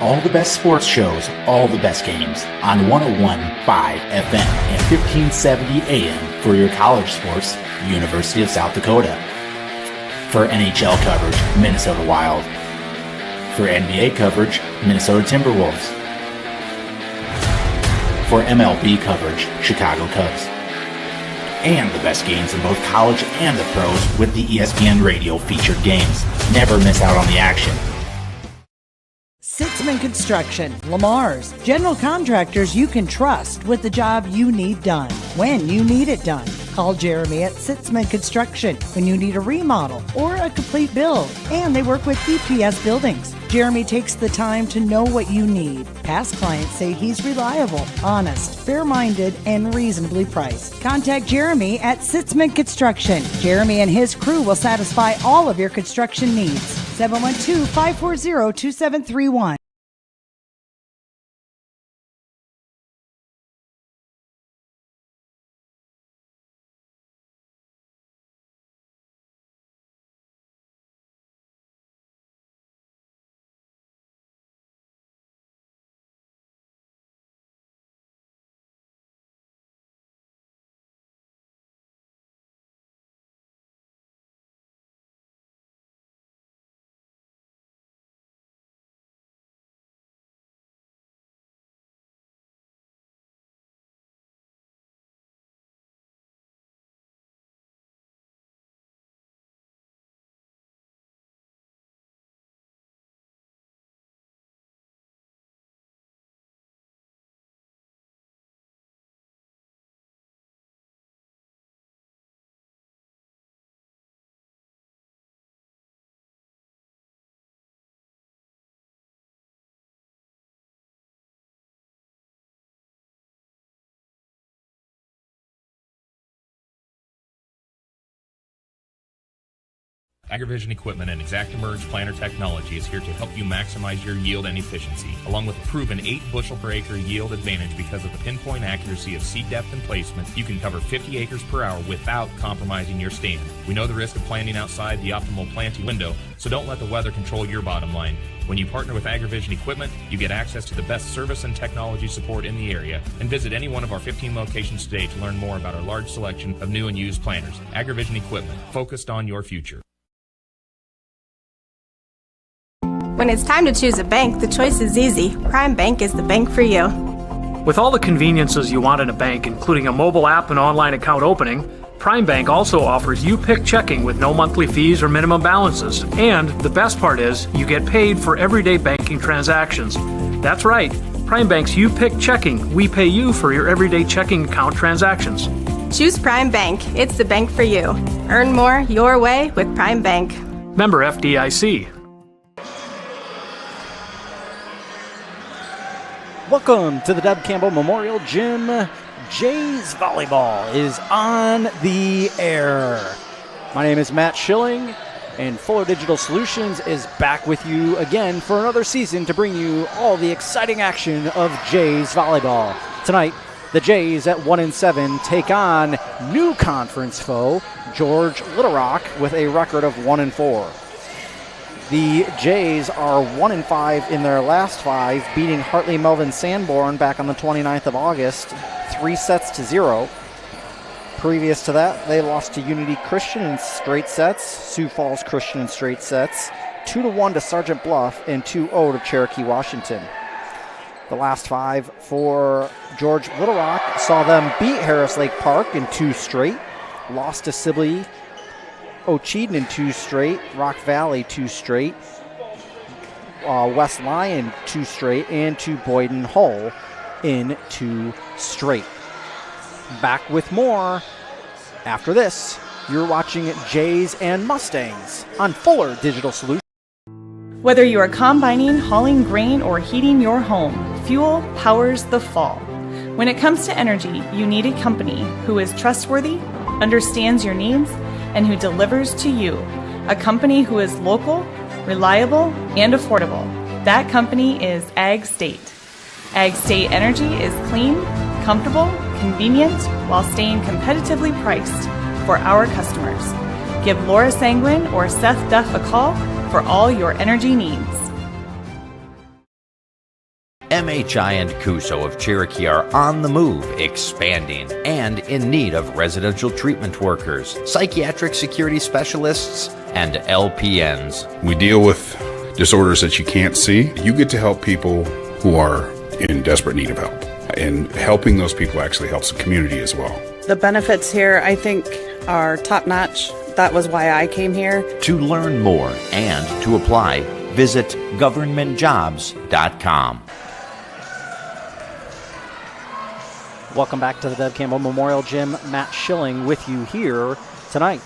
All the best sports shows, all the best games on 101.5 FM and 1570 AM for your college sports, University of South Dakota. For NHL coverage, Minnesota Wild. For NBA coverage, Minnesota Timberwolves. For MLB coverage, Chicago Cubs. And the best games in both college and the pros with the ESPN Radio featured games. Never miss out on the action. Sitzman Construction, Lamar's, general contractors you can trust with the job you need done, when you need it done. Call Jeremy at Sitzman Construction when you need a remodel or a complete build. And they work with EPS buildings. Jeremy takes the time to know what you need. Past clients say he's reliable, honest, fair-minded, and reasonably priced. Contact Jeremy at Sitzman Construction. Jeremy and his crew will satisfy all of your construction needs. 712-540-2731. AgriVision Equipment and ExactEmerge planter technology is here to help you maximize your yield and efficiency, along with a proven 8 bushel per acre yield advantage because of the pinpoint accuracy of seed depth and placement. You can cover 50 acres per hour without compromising your stand. We know the risk of planting outside the optimal planting window, so don't let the weather control your bottom line. When you partner with AgriVision Equipment, you get access to the best service and technology support in the area. And visit any one of our 15 locations today to learn more about our large selection of new and used planters. AgriVision Equipment, focused on your future. When it's time to choose a bank, the choice is easy. Prime Bank is the bank for you. With all the conveniences you want in a bank, including a mobile app and online account opening, Prime Bank also offers you-pick checking with no monthly fees or minimum balances. And the best part is, you get paid for everyday banking transactions. That's right, Prime Bank's you-pick checking. We pay you for your everyday checking account transactions. Choose Prime Bank. It's the bank for you. Earn more your way with Prime Bank. Member FDIC. Welcome to the Deb Campbell Memorial Gym. Jays Volleyball is on the air. My name is Matt Schilling, and Fuller Digital Solutions is back with you again for another season to bring you all the exciting action of Jays Volleyball. Tonight, the Jays at 1-7 take on new conference foe, George Little Rock, with a record of 1-4. The Jays are 1-5 in their last 5, beating Hartley Melvin Sanborn back on the 29th of August, 3-0. Previous to that, they lost to Unity Christian in straight sets, Sioux Falls Christian in straight sets, 2-1 to Sergeant Bluff, and 2-0 to Cherokee Washington. The last 5 for George Little Rock saw them beat Harris Lake Park in 2 straight, lost to Sibley Ocheyedan in 2 straight, Rock Valley 2 straight, West Lyon 2 straight, and to Boyden Hull in 2 straight. Back with more after this. You're watching Jays and Mustangs on Fuller Digital Solutions. Whether you are combining, hauling grain, or heating your home, fuel powers the fall. When it comes to energy, you need a company who is trustworthy, understands your needs, and who delivers to you. A company who is local, reliable, and affordable. That company is Ag State. Ag State Energy is clean, comfortable, convenient, while staying competitively priced for our customers. Give Laura Sanguin or Seth Duff a call for all your energy needs. MHI and Cuso of Cherokee are on the move, expanding, and in need of residential treatment workers, psychiatric security specialists, and LPNs. We deal with disorders that you can't see. You get to help people who are in desperate need of help. And helping those people actually helps the community as well. The benefits here, I think, are top-notch. That was why I came here. To learn more and to apply, visit governmentjobs.com. Welcome back to the Deb Campbell Memorial Gym. Matt Schilling with you here tonight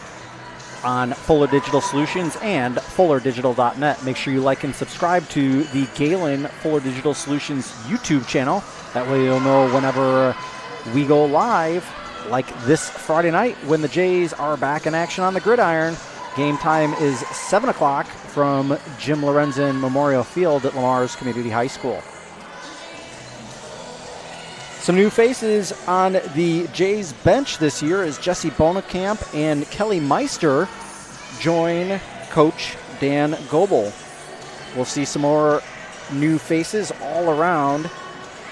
on Fuller Digital Solutions and FullerDigital.net. Make sure you like and subscribe to the Gehlen Fuller Digital Solutions YouTube channel. That way you'll know whenever we go live, like this Friday night when the Jays are back in action on the gridiron. Game time is 7 o'clock from Jim Lorenzen Memorial Field at Lamar's Community High School. Some new faces on the Jays bench this year as Jesse Bonekamp and Kelly Meister join Coach Dan Goebel. We'll see some more new faces all around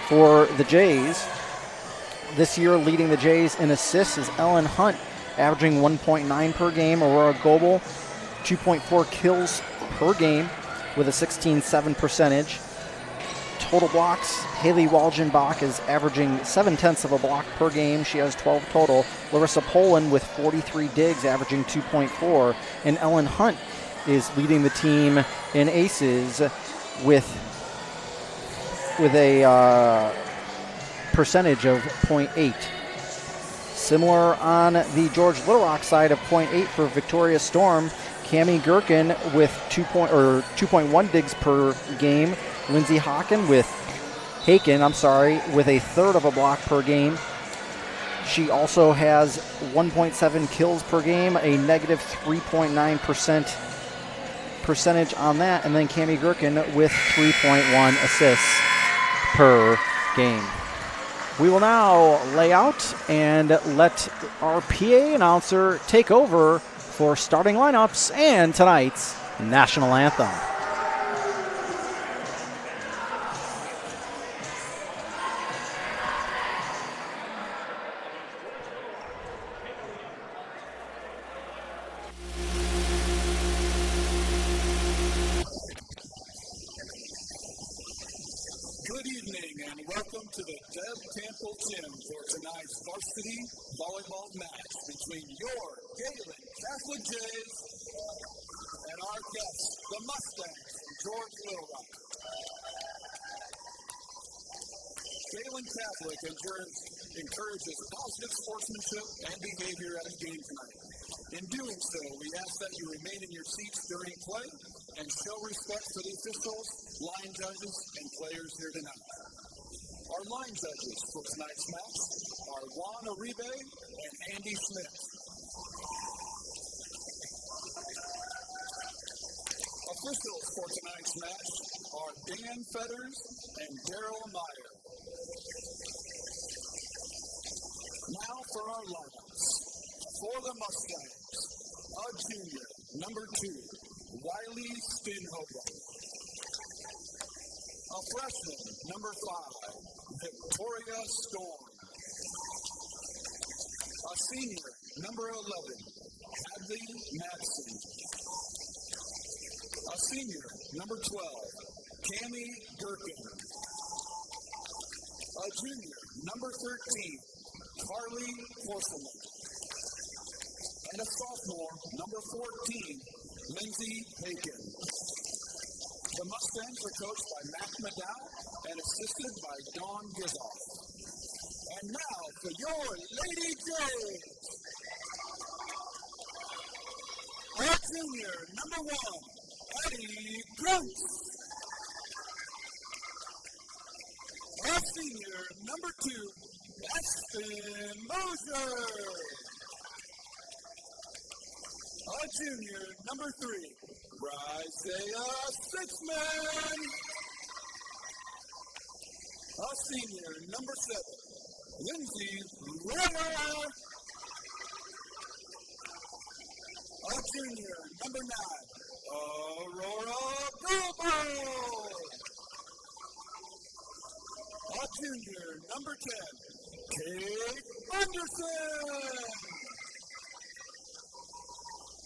for the Jays. This year, leading the Jays in assists is Ellen Hunt, averaging 1.9 per game. Aurora Goebel, 2.4 kills per game with a 16.7 percentage. Total blocks, Haley Walgenbach is averaging 0.7 of a block per game. She has 12 total. Larissa Poland with 43 digs, averaging 2.4. And Ellen Hunt is leading the team in aces with a percentage of 0.8. Similar on the George Little Rock side of 0.8 for Victoria Storm. Cammie Gherkin with 2.1 digs per game. Lindsay Haken with a third of a block per game. She also has 1.7 kills per game, a negative 3.9% percentage on that, and then Cammie Gherkin with 3.1 assists per game. We will now lay out and let our PA announcer take over for starting lineups and tonight's national anthem. Good evening and welcome to the Deb Campbell Gym for tonight's varsity volleyball match between your Gehlen Catholic Jays and our guests, the Mustangs from George Little Rock. Gehlen Catholic encourages positive sportsmanship and behavior at the game tonight. In doing so, we ask that you remain in your seats during play and show respect for the officials, line judges, and players here tonight. Our line judges for tonight's match are Juan Uribe and Andy Smith. Officials for tonight's match are Dan Fetters and Daryl Meyer. Now for our lineups. For the Mustangs, a junior, number 2, Wiley Stinhoven. A freshman, number 5, Victoria Storm. A senior, number 11, Hadley Madsen. A senior, number 12, Cammie Gherkin. A junior, number 13, Carly Horselman. And a sophomore, number 14, Lindsay Haken. The Mustangs are coached by Mac McDowell and assisted by Dawn Gizoff. And now for your Lady Jays. Our junior, number 1, Eddie Gross. Our senior, number 2, Aspen Mosier. Our junior, number 3, Isaiah Sixman. Our senior, number 7, Lindsay Ritter. Our junior, number 9, Aurora Goebel. junior, number 10, Kate Anderson.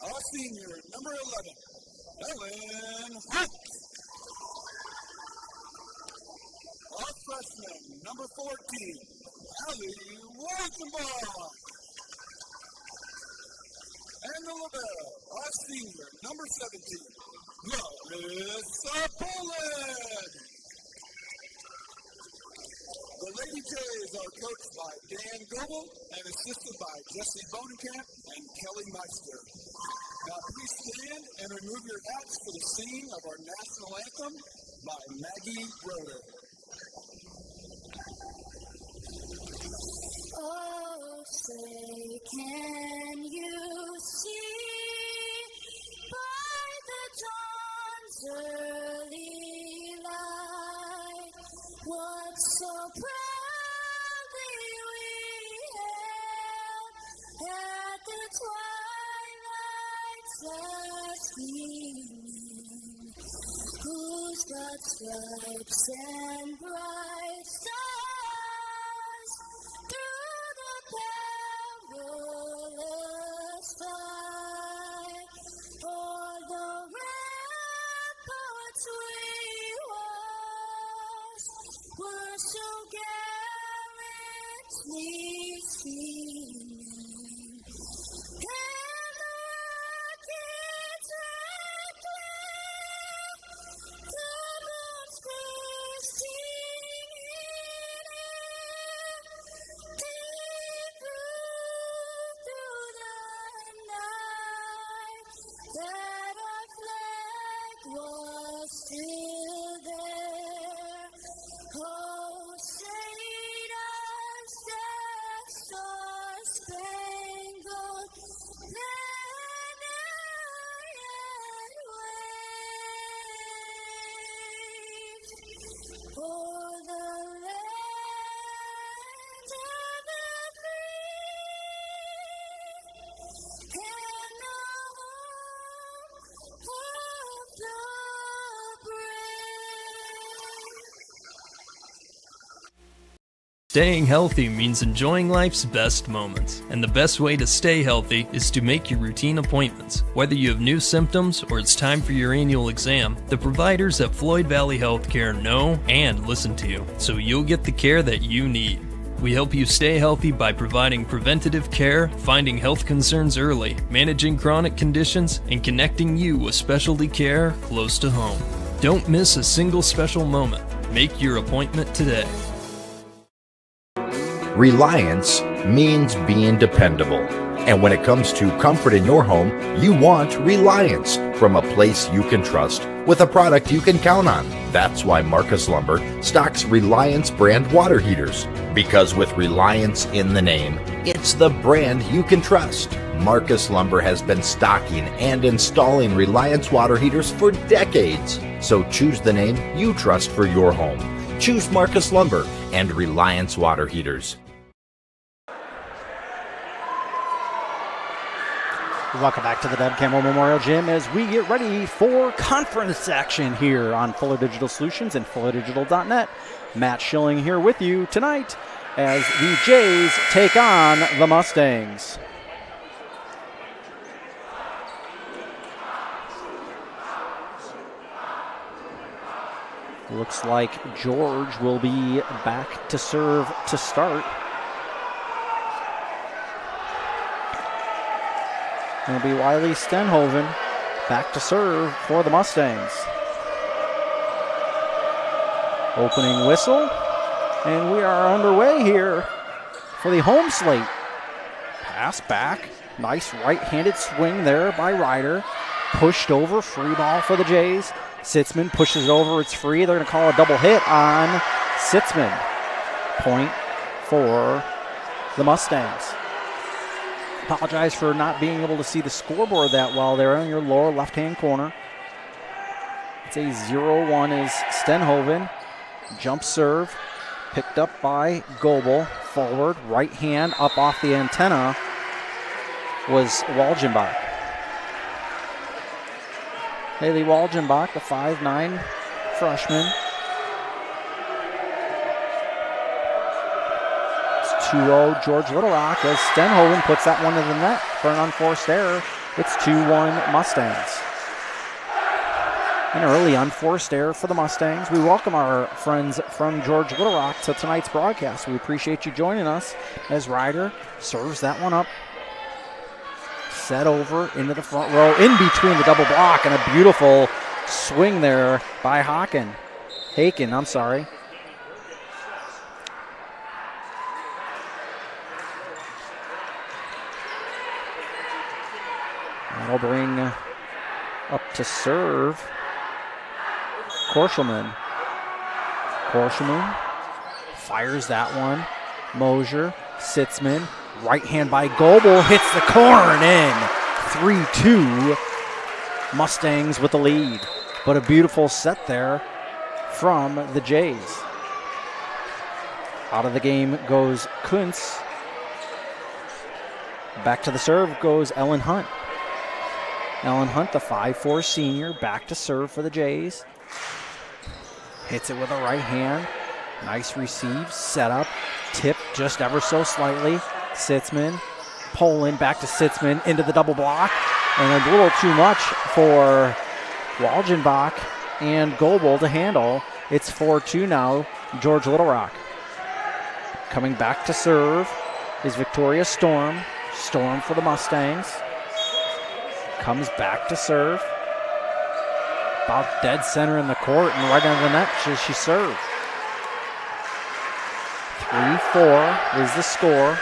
Our senior, number 11, Ellen Hunt. Our freshman, number 14, Allie Weizenbach. And the libero, our senior, number 17, Larissa Poland. The Lady Jays are coached by Dan Goebel and assisted by Jesse Bonenkamp and Kelly Meister. Now please stand and remove your hats for the singing of our national anthem by Maggie Roeder. Oh, say, can you see by the dawn's early light what so proudly we hailed at the twilight's last gleaming, whose broad stripes and bright stars through the perilous fight o'er the ramparts we watched were so gallantly streaming, and the rockets red glare, the bombs bursting in air, they proved through the night that our flag was still there. Oh, say does that star-spangled banner yet wave o'er the land of the free and the home of the Staying healthy means enjoying life's best moments, and the best way to stay healthy is to make your routine appointments. Whether you have new symptoms or it's time for your annual exam, the providers at Floyd Valley Healthcare know and listen to you, so you'll get the care that you need. We help you stay healthy by providing preventative care, finding health concerns early, managing chronic conditions, and connecting you with specialty care close to home. Don't miss a single special moment. Make your appointment today. Reliance means being dependable. And when it comes to comfort in your home, you want Reliance, from a place you can trust with a product you can count on. That's why Marcus Lumber stocks Reliance brand water heaters. Because with Reliance in the name, it's the brand you can trust. Marcus Lumber has been stocking and installing Reliance water heaters for decades. So choose the name you trust for your home. Choose Marcus Lumber and Reliance water heaters. Welcome back to the Deb Campbell Memorial Gym as we get ready for conference action here on Fuller Digital Solutions and FullerDigital.net. Matt Schilling here with you tonight as the Jays take on the Mustangs. Looks like George will be back to serve to start. It'll be Wiley Stenhoven back to serve for the Mustangs. Opening whistle, and we are underway here for the home slate. Pass back, nice right-handed swing there by Ryder. Pushed over, free ball for the Jays. Sitzman pushes it over, it's free. They're going to call a double hit on Sitzman. Point for the Mustangs. Apologize for not being able to see the scoreboard that well there in your lower left-hand corner. It's a 0-1 is Stenhoven. Jump serve, picked up by Goebel. Forward, right hand, up off the antenna was Walgenbach. Haley Walgenbach, the 5'9" freshman. 2-0 George Little Rock as Stenhoven puts that one to the net for an unforced error. It's 2-1 Mustangs. An early unforced error for the Mustangs. We welcome our friends from George Little Rock to tonight's broadcast. We appreciate you joining us as Ryder serves that one up. Set over into the front row, in between the double block, and a beautiful swing there by Haken. That'll bring up to serve Korshelman. Korshelman fires that one. Mosier, Sitzman, right hand by Goebel, hits the corner and in. 3-2, Mustangs with the lead. But a beautiful set there from the Jays. Out of the game goes Kuntz. Back to the serve goes Ellen Hunt. Ellen Hunt, the 5'4 senior, back to serve for the Jays. Hits it with a right hand. Nice receive, set up, tip just ever so slightly. Sitzman, Poland back to Sitzman into the double block. And a little too much for Walgenbach and Goebel to handle. It's 4-2 now, George Little Rock. Coming back to serve is Victoria Storm. Storm for the Mustangs. Comes back to serve. About dead center in the court and right under the net as she serves. 3-4 is the score.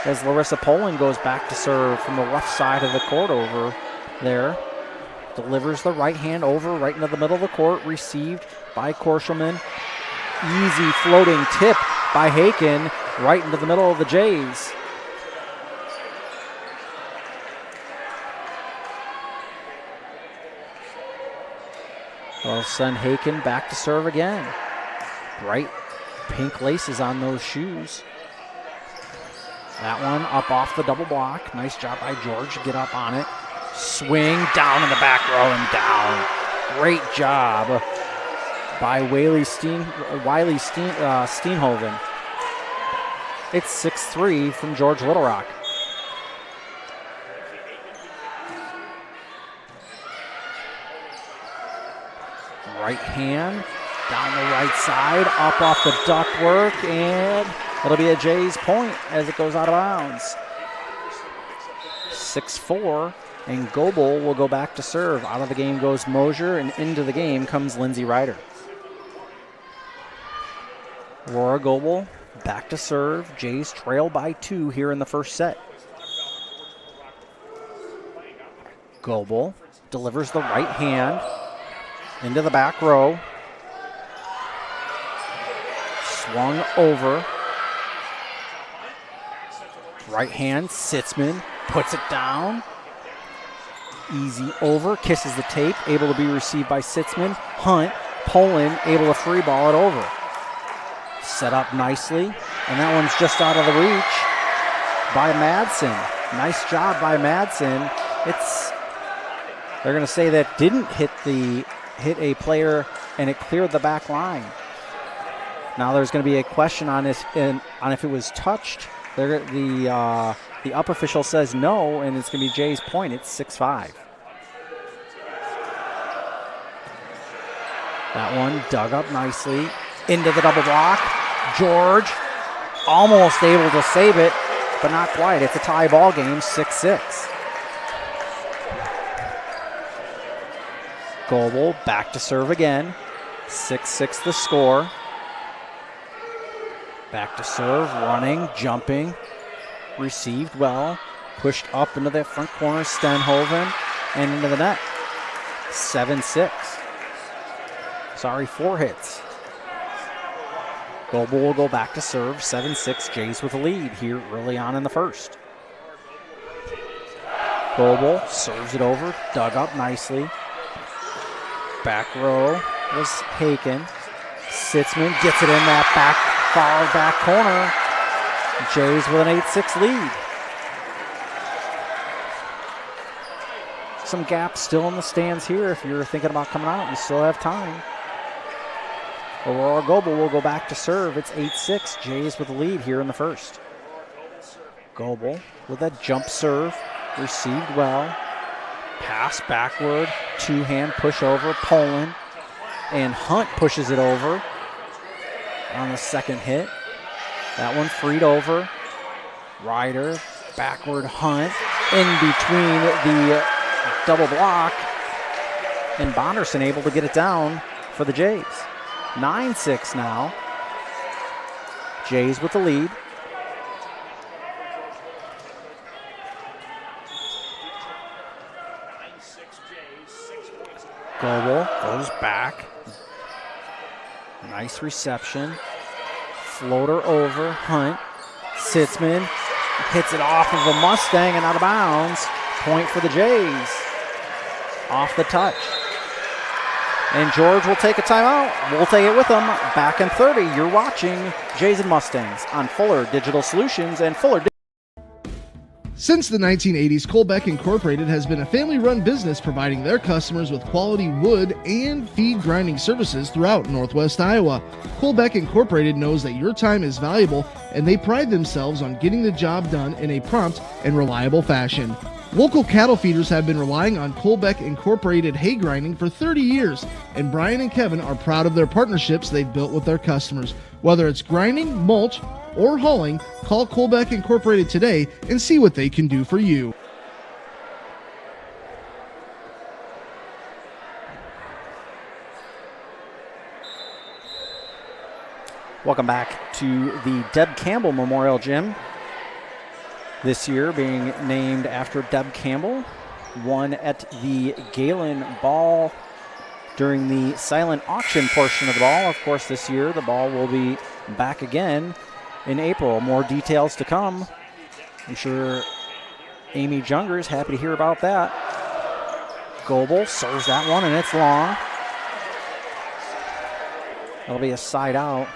As Larissa Poland goes back to serve from the left side of the court over there. Delivers the right hand over right into the middle of the court. Received by Korshelman. Easy floating tip by Haken right into the middle of the Jays. They'll send Haken back to serve again. Bright pink laces on those shoes. That one up off the double block. Nice job by George to get up on it. Swing down in the back row and down. Great job by Wiley Steenhoven. It's 6-3 from George Little Rock. Right hand down the right side, up off the ductwork, and it'll be a Jays point as it goes out of bounds. 6-4, and Goebel will go back to serve. Out of the game goes Mosier, and into the game comes Lindsay Ryder. Aurora Goebel back to serve. Jays trail by 2 here in the first set. Goebel delivers the right hand into the back row. Swung over. Right hand, Sitzman puts it down. Easy over, kisses the tape, able to be received by Sitzman. Hunt, Poland, able to free ball it over. Set up nicely, and that one's just out of the reach by Madsen. Nice job by Madsen. They're going to say that didn't hit a player and it cleared the back line. Now there's going to be a question on if it was touched. The up official says no, and it's going to be Jay's point. It's 6-5. That one dug up nicely into the double block. George almost able to save it, but not quite. It's a tie ball game, 6-6. Goebel back to serve again. 6-6 the score. Back to serve, running, jumping. Received well. Pushed up into that front corner, Stenhoven, and into the net. 7-6. 4 hits. Goebel will go back to serve. 7-6, Jays with a lead here early on in the first. Goebel serves it over, dug up nicely. Back row was Haken. Sitzman gets it in that far back corner. Jays with an 8-6 lead. Some gaps still in the stands here if you're thinking about coming out. You still have time. Aurora Goebel will go back to serve. It's 8-6. Jays with the lead here in the first. Goebel with a jump serve. Received well. Pass backward. Two-hand push over. Poland. And Hunt pushes it over on the second hit. That one freed over. Ryder. Backward Hunt. In between the double block. And Bonderson able to get it down for the Jays. 9-6 now. Jays with the lead. Goebel goes back. Nice reception. Floater over. Hunt. Sitzman hits it off of a Mustang and out of bounds. Point for the Jays. Off the touch. And George will take a timeout. We'll take it with them. Back in 30. You're watching Jays and Mustangs on Fuller Digital Solutions and Fuller. Since the 1980s, Colbeck Incorporated has been a family-run business providing their customers with quality wood and feed grinding services throughout Northwest Iowa. Colbeck Incorporated knows that your time is valuable, and they pride themselves on getting the job done in a prompt and reliable fashion. Local cattle feeders have been relying on Colbeck Incorporated hay grinding for 30 years, and Brian and Kevin are proud of their partnerships they've built with their customers. Whether it's grinding, mulch, or hauling, call Colbeck Incorporated today and see what they can do for you. Welcome back to the Deb Campbell Memorial Gym. This year being named after Deb Campbell, won at the Gehlen Ball during the silent auction portion of the ball. Of course, this year the ball will be back again in April. More details to come. I'm sure Amy Junger is happy to hear about that. Goebel serves that one, and it's long. That'll be a side out.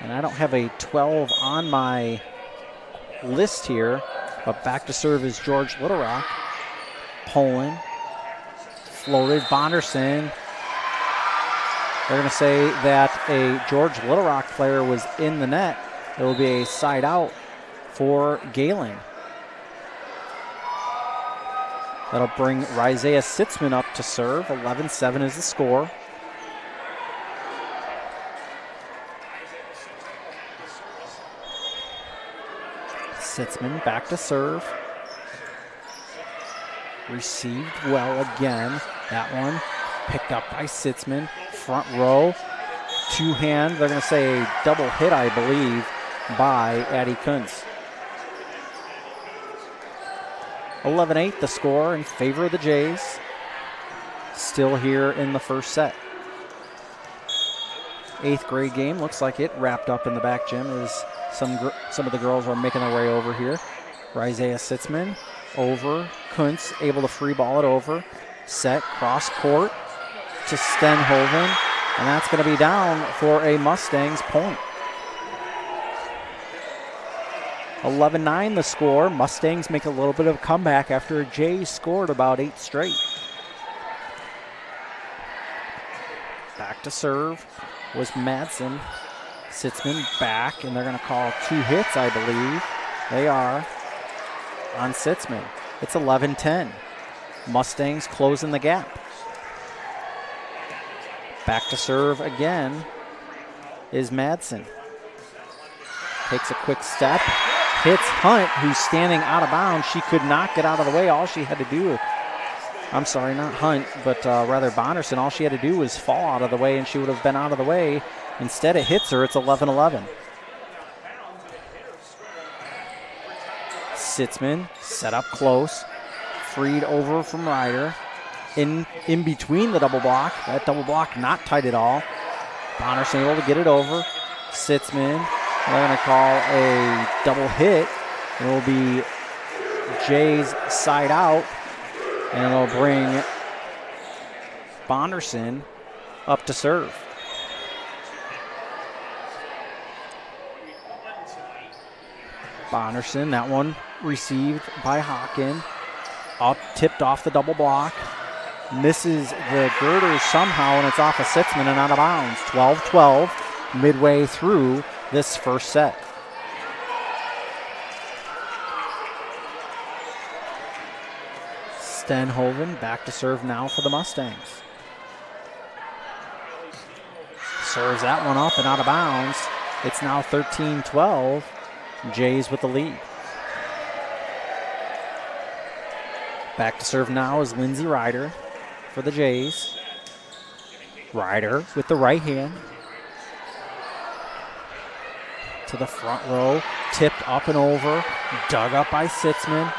And I don't have a 12 on my list here, but back to serve is George Little Rock. Poland. Floated. Bonderson. They're going to say that a George Little Rock player was in the net. It will be a side out for Gehlen. That'll bring Isaiah Sitzman up to serve. 11-7 is the score. Sitzman back to serve. Received well again. That one picked up by Sitzman. Front row. Two-hand. They're going to say a double hit, I believe, by Addie Kuntz. 11-8 the score in favor of the Jays. Still here in the first set. 8th grade game. Looks like it wrapped up in the back gym as some of the girls are making their way over here. Isaiah Sitzman over. Kuntz able to free ball it over. Set cross court to Stenhoven. And that's going to be down for a Mustangs point. 11-9 the score. Mustangs make a little bit of a comeback after Jays scored about 8 straight. Back to serve was Madsen. Sitzman back, and they're going to call 2 hits, I believe. They are on Sitzman. It's 11-10. Mustangs closing the gap. Back to serve again is Madsen. Takes a quick step. Hits Hunt, who's standing out of bounds. She could not get out of the way. All she had to do, I'm sorry, not Hunt, but rather Bonderson, all she had to do was fall out of the way, and she would have been out of the way. Instead, it hits her. It's 11-11. Sitzman set up close. Freed over from Ryder. In between the double block. That double block not tight at all. Bonderson able to get it over. Sitzman. They're going to call a double hit. It will be Jay's side out. And it'll bring Bonderson up to serve. Bonderson, that one received by Hawken. Up, tipped off the double block. Misses the girders somehow, and it's off of Sitzman and out of bounds. 12-12 midway through this first set. Stenhoven back to serve now for the Mustangs. Serves that one up and out of bounds. It's now 13-12. Jays with the lead. Back to serve now is Lindsay Ryder for the Jays. Ryder with the right hand. To the front row. Tipped up and over. Dug up by Sitzman.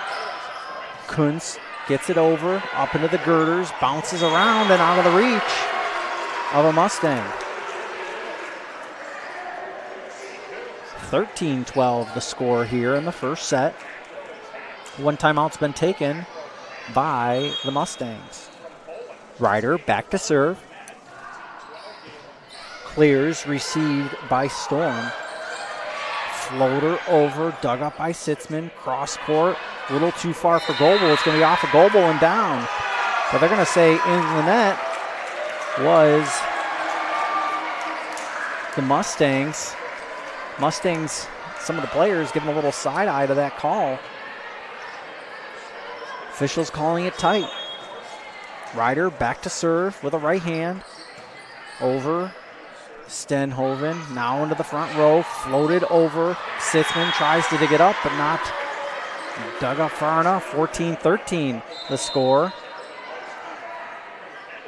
Kuntz gets it over. Up into the girders. Bounces around and out of the reach of a Mustang. 13-12 the score here in the first set. One timeout's been taken by the Mustangs. Ryder back to serve. Clears, received by Storm. Floater over, dug up by Sitzman. Cross court, a little too far for Goebel. It's going to be off of Goebel and down. But they're going to say in the net was the Mustangs. Mustangs, some of the players giving a little side eye to that call. Officials calling it tight. Ryder back to serve with a right hand. Over Stenhoven, now into the front row, floated over. Sitzman tries to dig it up, but not dug up far enough. 14-13 the score.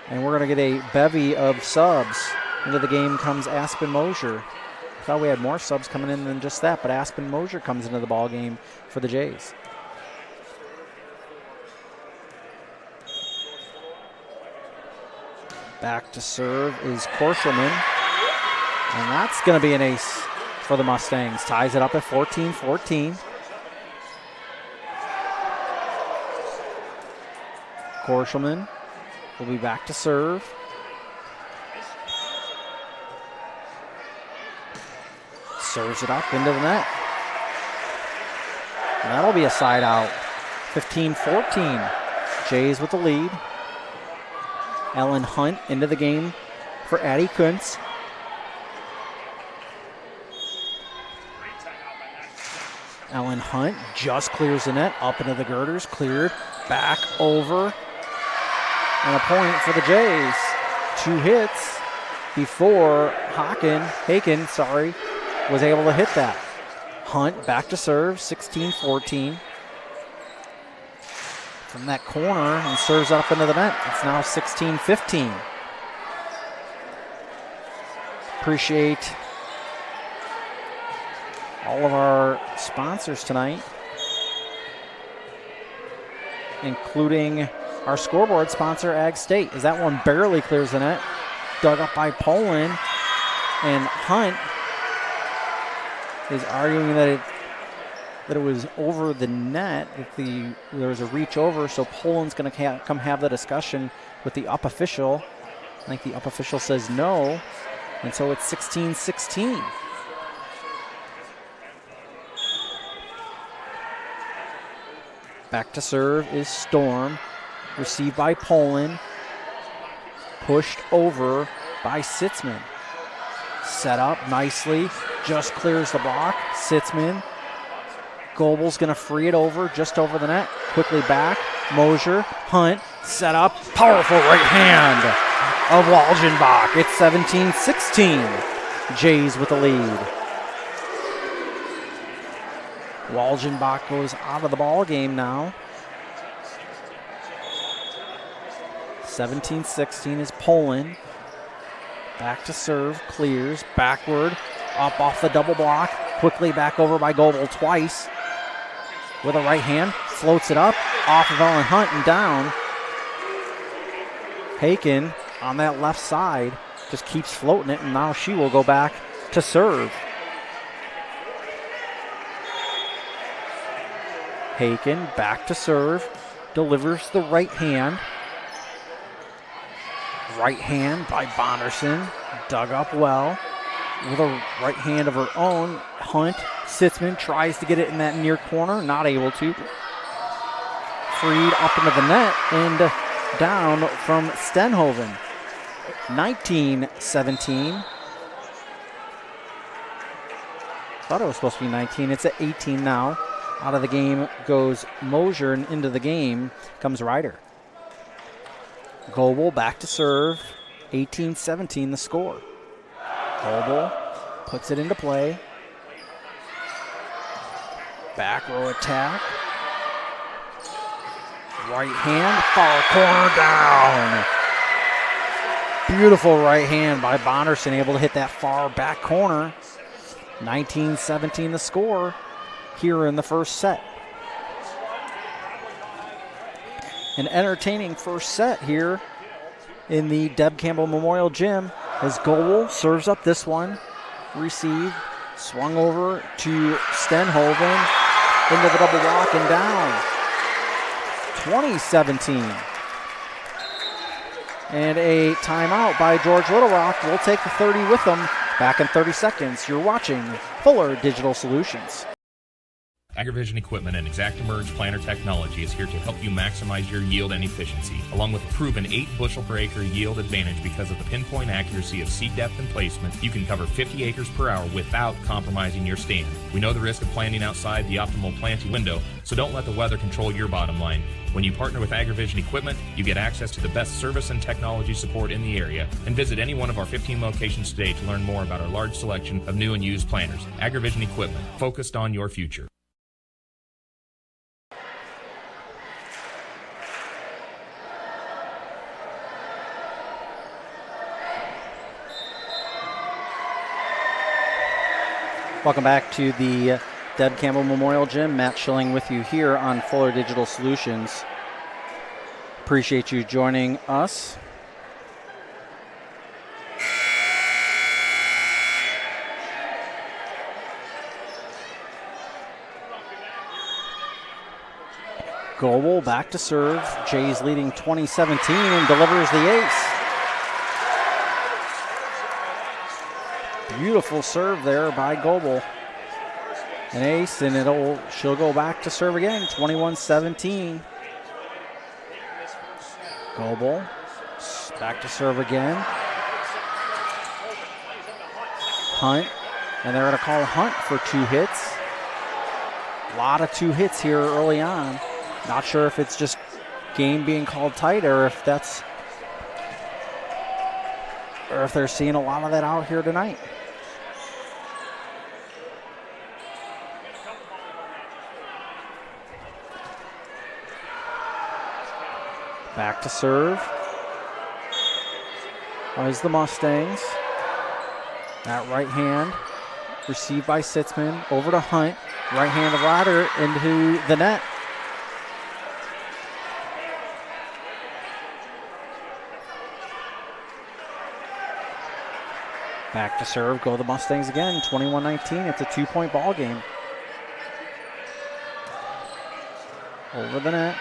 And we're going to get a bevy of subs. Into the game comes Aspen Mosier. Thought we had more subs coming in than just that, but Aspen Mosier comes into the ball game for the Jays. Back to serve is Korshelman. And that's going to be an ace for the Mustangs. Ties it up at 14-14. Korshelman will be back to serve. Serves it up into the net. And that'll be a side out. 15-14. Jays with the lead. Ellen Hunt into the game for Addie Kuntz. Ellen Hunt just clears the net. Up into the girders. Cleared. Back over. And a point for the Jays. 2 hits before Haken, was able to hit that. Hunt back to serve, 16-14. From that corner and serves up into the net. It's now 16-15. Appreciate all of our sponsors tonight, including our scoreboard sponsor, Ag State, as that one barely clears the net. Dug up by Poland, and Hunt is arguing that it was over the net, that there was a reach over, so Poland's going to come have the discussion with the up official. I think the up official says no, and so it's 16-16. Back to serve is Storm, received by Poland, pushed over by Sitzman. Set up nicely, just clears the block. Sitzman. Goebel's going to free it over, just over the net. Quickly back. Mosier, Hunt, set up. Powerful right hand of Walgenbach. It's 17-16. Jays with the lead. Walgenbach goes out of the ball game now. 17-16 is Poland. Back to serve, clears, backward, up off the double block, quickly back over by Goebel twice. With a right hand, floats it up, off of Ellen Hunt and down. Haken on that left side just keeps floating it, and now she will go back to serve. Haken back to serve, delivers the right hand. Right hand by Bonderson, dug up well. With a right hand of her own, Hunt, Sitzman tries to get it in that near corner, not able to. freed up into the net and down from Stenhoven. 19-17. Thought it was supposed to be 19. It's at 18 now. Out of the game goes Mosier, and into the game comes Ryder. Goebel back to serve. 18-17 the score. Goebel puts it into play. Back row attack. Right hand, far corner down. Beautiful right hand by Bonderson, able to hit that far back corner. 19-17 the score here in the first set. An entertaining first set here in the Deb Campbell Memorial Gym as Goebel serves up this one. Received, swung over to Stenhoven, into the double walk and down. 20-17. And a timeout by George Little Rock. We'll take the 30 with them. Back in 30 seconds. You're watching Fuller Digital Solutions. AgriVision Equipment and ExactEmerge planter technology is here to help you maximize your yield and efficiency, along with a proven 8 bushel per acre yield advantage because of the pinpoint accuracy of seed depth and placement. You can cover 50 acres per hour without compromising your stand. We know the risk of planting outside the optimal planting window, so don't let the weather control your bottom line. When you partner with AgriVision Equipment, you get access to the best service and technology support in the area. And visit any one of our 15 locations today to learn more about our large selection of new and used planters. AgriVision Equipment, focused on your future. Welcome back to the Deb Campbell Memorial Gym. Matt Schilling with you here on Fuller Digital Solutions. Appreciate you joining us. Goebel back to serve. Jays leading 20-17 and delivers the ace. Beautiful serve there by Goebel. An ace, and she'll go back to serve again. 21-17. Goebel back to serve again. Hunt, and they're going to call Hunt for 2 hits. A lot of 2 hits here early on. Not sure if it's just game being called tight or if they're seeing a lot of that out here tonight. Back to serve. Is the Mustangs. That right hand received by Sitzman. Over to Hunt. Right hand of Ryder into the net. Back to serve. Go the Mustangs again. 21-19. It's a 2-point ball game. Over the net.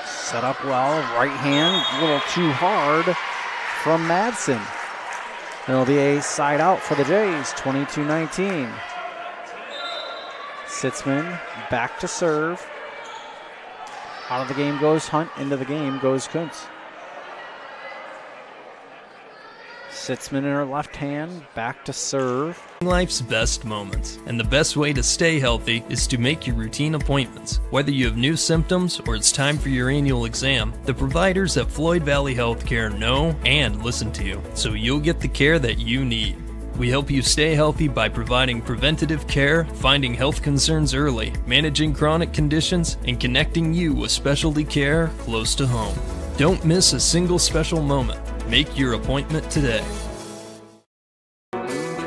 Set up well, right hand, a little too hard from Madsen. It'll be a side out for the Jays, 22-19. Sitzman back to serve. Out of the game goes Hunt, into the game goes Kuntz. Sitzman in her left hand, back to serve. Life's best moments, and the best way to stay healthy is to make your routine appointments. Whether you have new symptoms or it's time for your annual exam, the providers at Floyd Valley Healthcare know and listen to you, so you'll get the care that you need. We help you stay healthy by providing preventative care, finding health concerns early, managing chronic conditions, and connecting you with specialty care close to home. Don't miss a single special moment. Make your appointment today.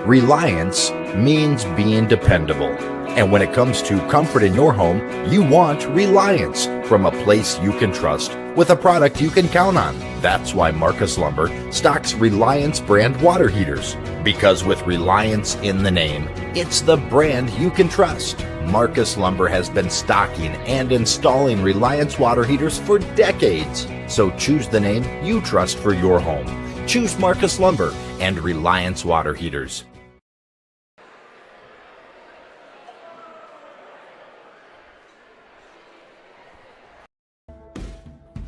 Reliance means being dependable. And when it comes to comfort in your home, you want Reliance from a place you can trust with a product you can count on. That's why Marcus Lumber stocks Reliance brand water heaters. Because with Reliance in the name, it's the brand you can trust. Marcus Lumber has been stocking and installing Reliance water heaters for decades. So choose the name you trust for your home. Choose Marcus Lumber and Reliance water heaters.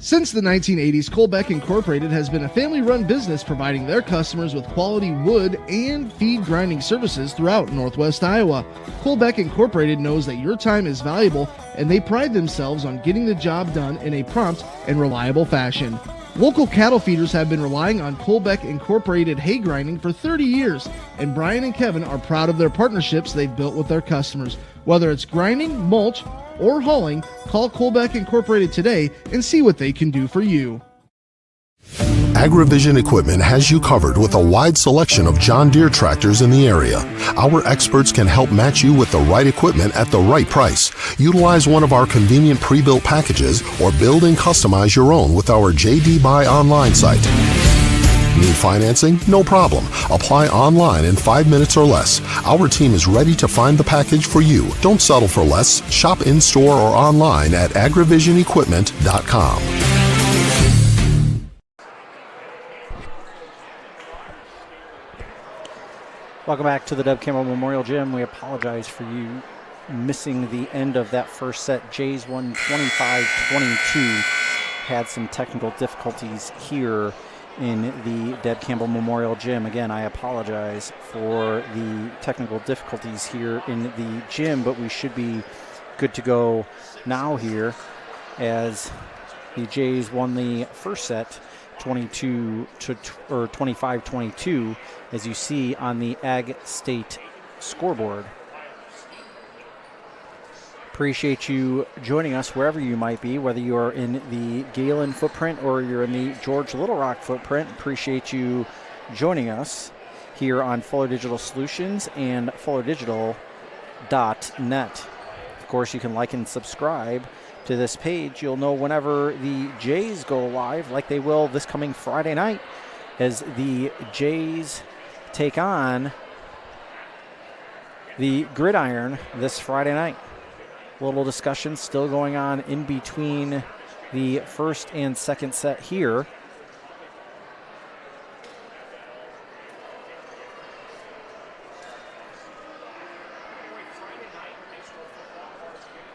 Since the 1980s, Colbeck Incorporated has been a family-run business providing their customers with quality wood and feed grinding services throughout Northwest Iowa. Colbeck Incorporated knows that your time is valuable, and they pride themselves on getting the job done in a prompt and reliable fashion. Local cattle feeders have been relying on Colbeck Incorporated hay grinding for 30 years, and Brian and Kevin are proud of their partnerships they've built with their customers. Whether it's grinding, mulch, or hauling, call Colbeck Incorporated today and see what they can do for you. AgriVision Equipment has you covered with a wide selection of John Deere tractors in the area. Our experts can help match you with the right equipment at the right price. Utilize one of our convenient pre-built packages or build and customize your own with our JD Buy online site. Need financing? No problem. Apply online in 5 minutes or less. Our team is ready to find the package for you. Don't settle for less. Shop in-store or online at agrivisionequipment.com. Welcome back to the Dub Campbell Memorial Gym. We apologize for you missing the end of that first set. Jays won 25-22. Had some technical difficulties here in the Deb Campbell Memorial Gym. Again, I apologize for the technical difficulties here in the gym, but we should be good to go now here as the Jays won the first set 25-22, as you see on the Ag State scoreboard. Appreciate you joining us wherever you might be, whether you are in the Gehlen footprint or you're in the George Little Rock footprint. Appreciate you joining us here on Fuller Digital Solutions and FullerDigital.net. Of course, you can like and subscribe to this page. You'll know whenever the Jays go live, like they will this coming Friday night, as the Jays take on the Gridiron this Friday night. Little discussion still going on in between the first and second set here.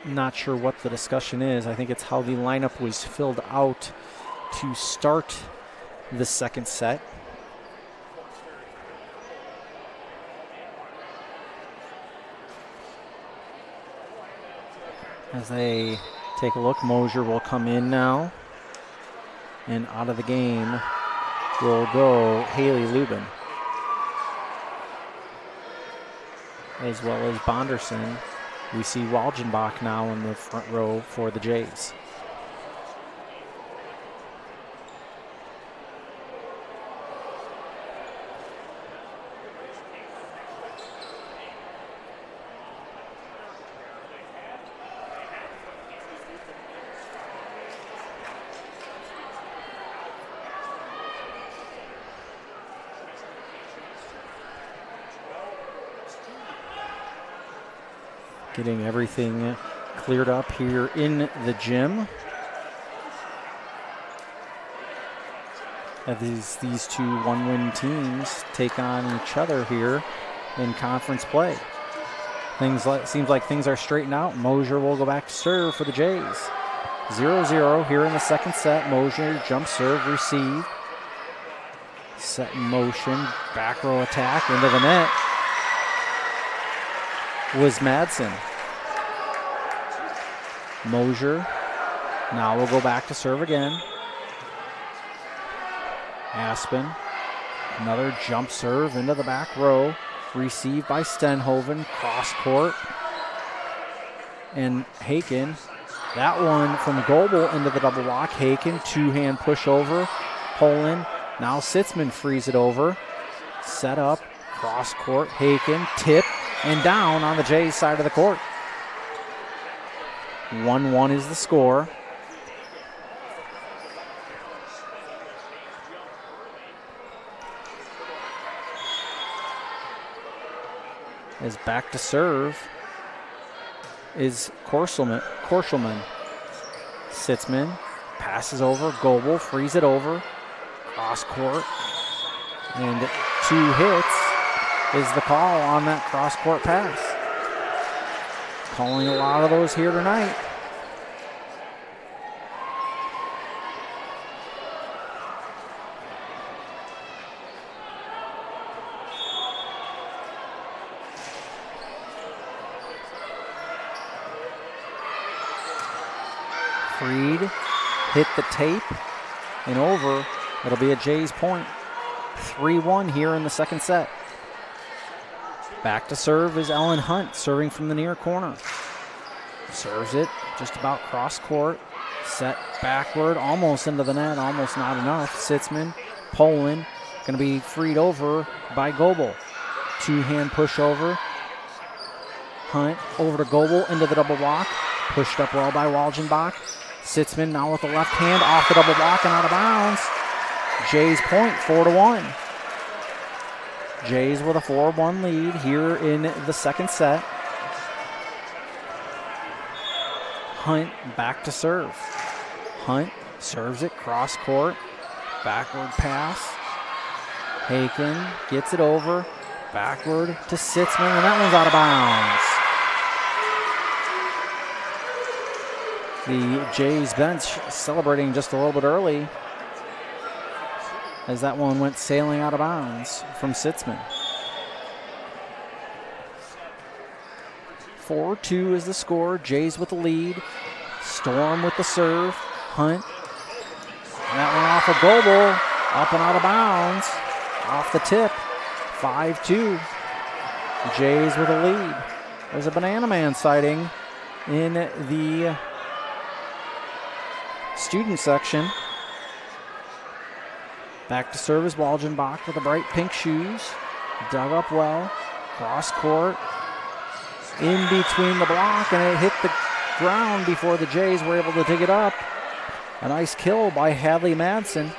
Not sure what the discussion is. I think it's how the lineup was filled out to start the second set. As they take a look, Mosier will come in now. And out of the game will go Haley Lubin, as well as Bonderson. We see Walgenbach now in the front row for the Jays. Getting everything cleared up here in the gym. As these two one-win teams take on each other here in conference play. Seems like things are straightened out. Mosier will go back to serve for the Jays. 0-0 here in the second set. Mosier jump serve, receive. Set in motion, back row attack into the net was Madsen. Mosier now will go back to serve again. Aspen, another jump serve into the back row, received by Stenhoven, cross court. And Haken, that one from Goebel into the double block. Haken, two-hand push over, Poland. Now Sitzman frees it over. Set up, cross court, Haken, tip, and down on the Jays side of the court. 1-1 is the score. As back to serve is Korselman. Sitzman passes over, Goebel frees it over, cross court, and 2 hits is the call on that cross-court pass. Calling a lot of those here tonight. Freed hit the tape and over. It'll be a Jays point. 3-1 here in the second set. Back to serve is Ellen Hunt, serving from the near corner. Serves it just about cross court. Set backward, almost into the net, almost not enough. Sitzman, Poland, going to be freed over by Goebel. Two-hand pushover. Hunt over to Goebel into the double block. Pushed up well by Walgenbach. Sitzman now with the left hand off the double block and out of bounds. Jays point, 4-1. Jays with a 4-1 lead here in the second set. Hunt back to serve. Hunt serves it cross court. Backward pass. Haken gets it over. Backward to Sitzman, and that one's out of bounds. The Jays bench celebrating just a little bit early as that one went sailing out of bounds from Sitzman. 4-2 is the score. Jays with the lead. Storm with the serve. Hunt. And that one off of Goebel. Up and out of bounds. Off the tip. 5-2. Jays with a lead. There's a Banana Man sighting in the student section. Back to serve is Walgenbach with the bright pink shoes. Dug up well. Cross court. In between the block, and it hit the ground before the Jays were able to dig it up. A nice kill by Hadley Madsen.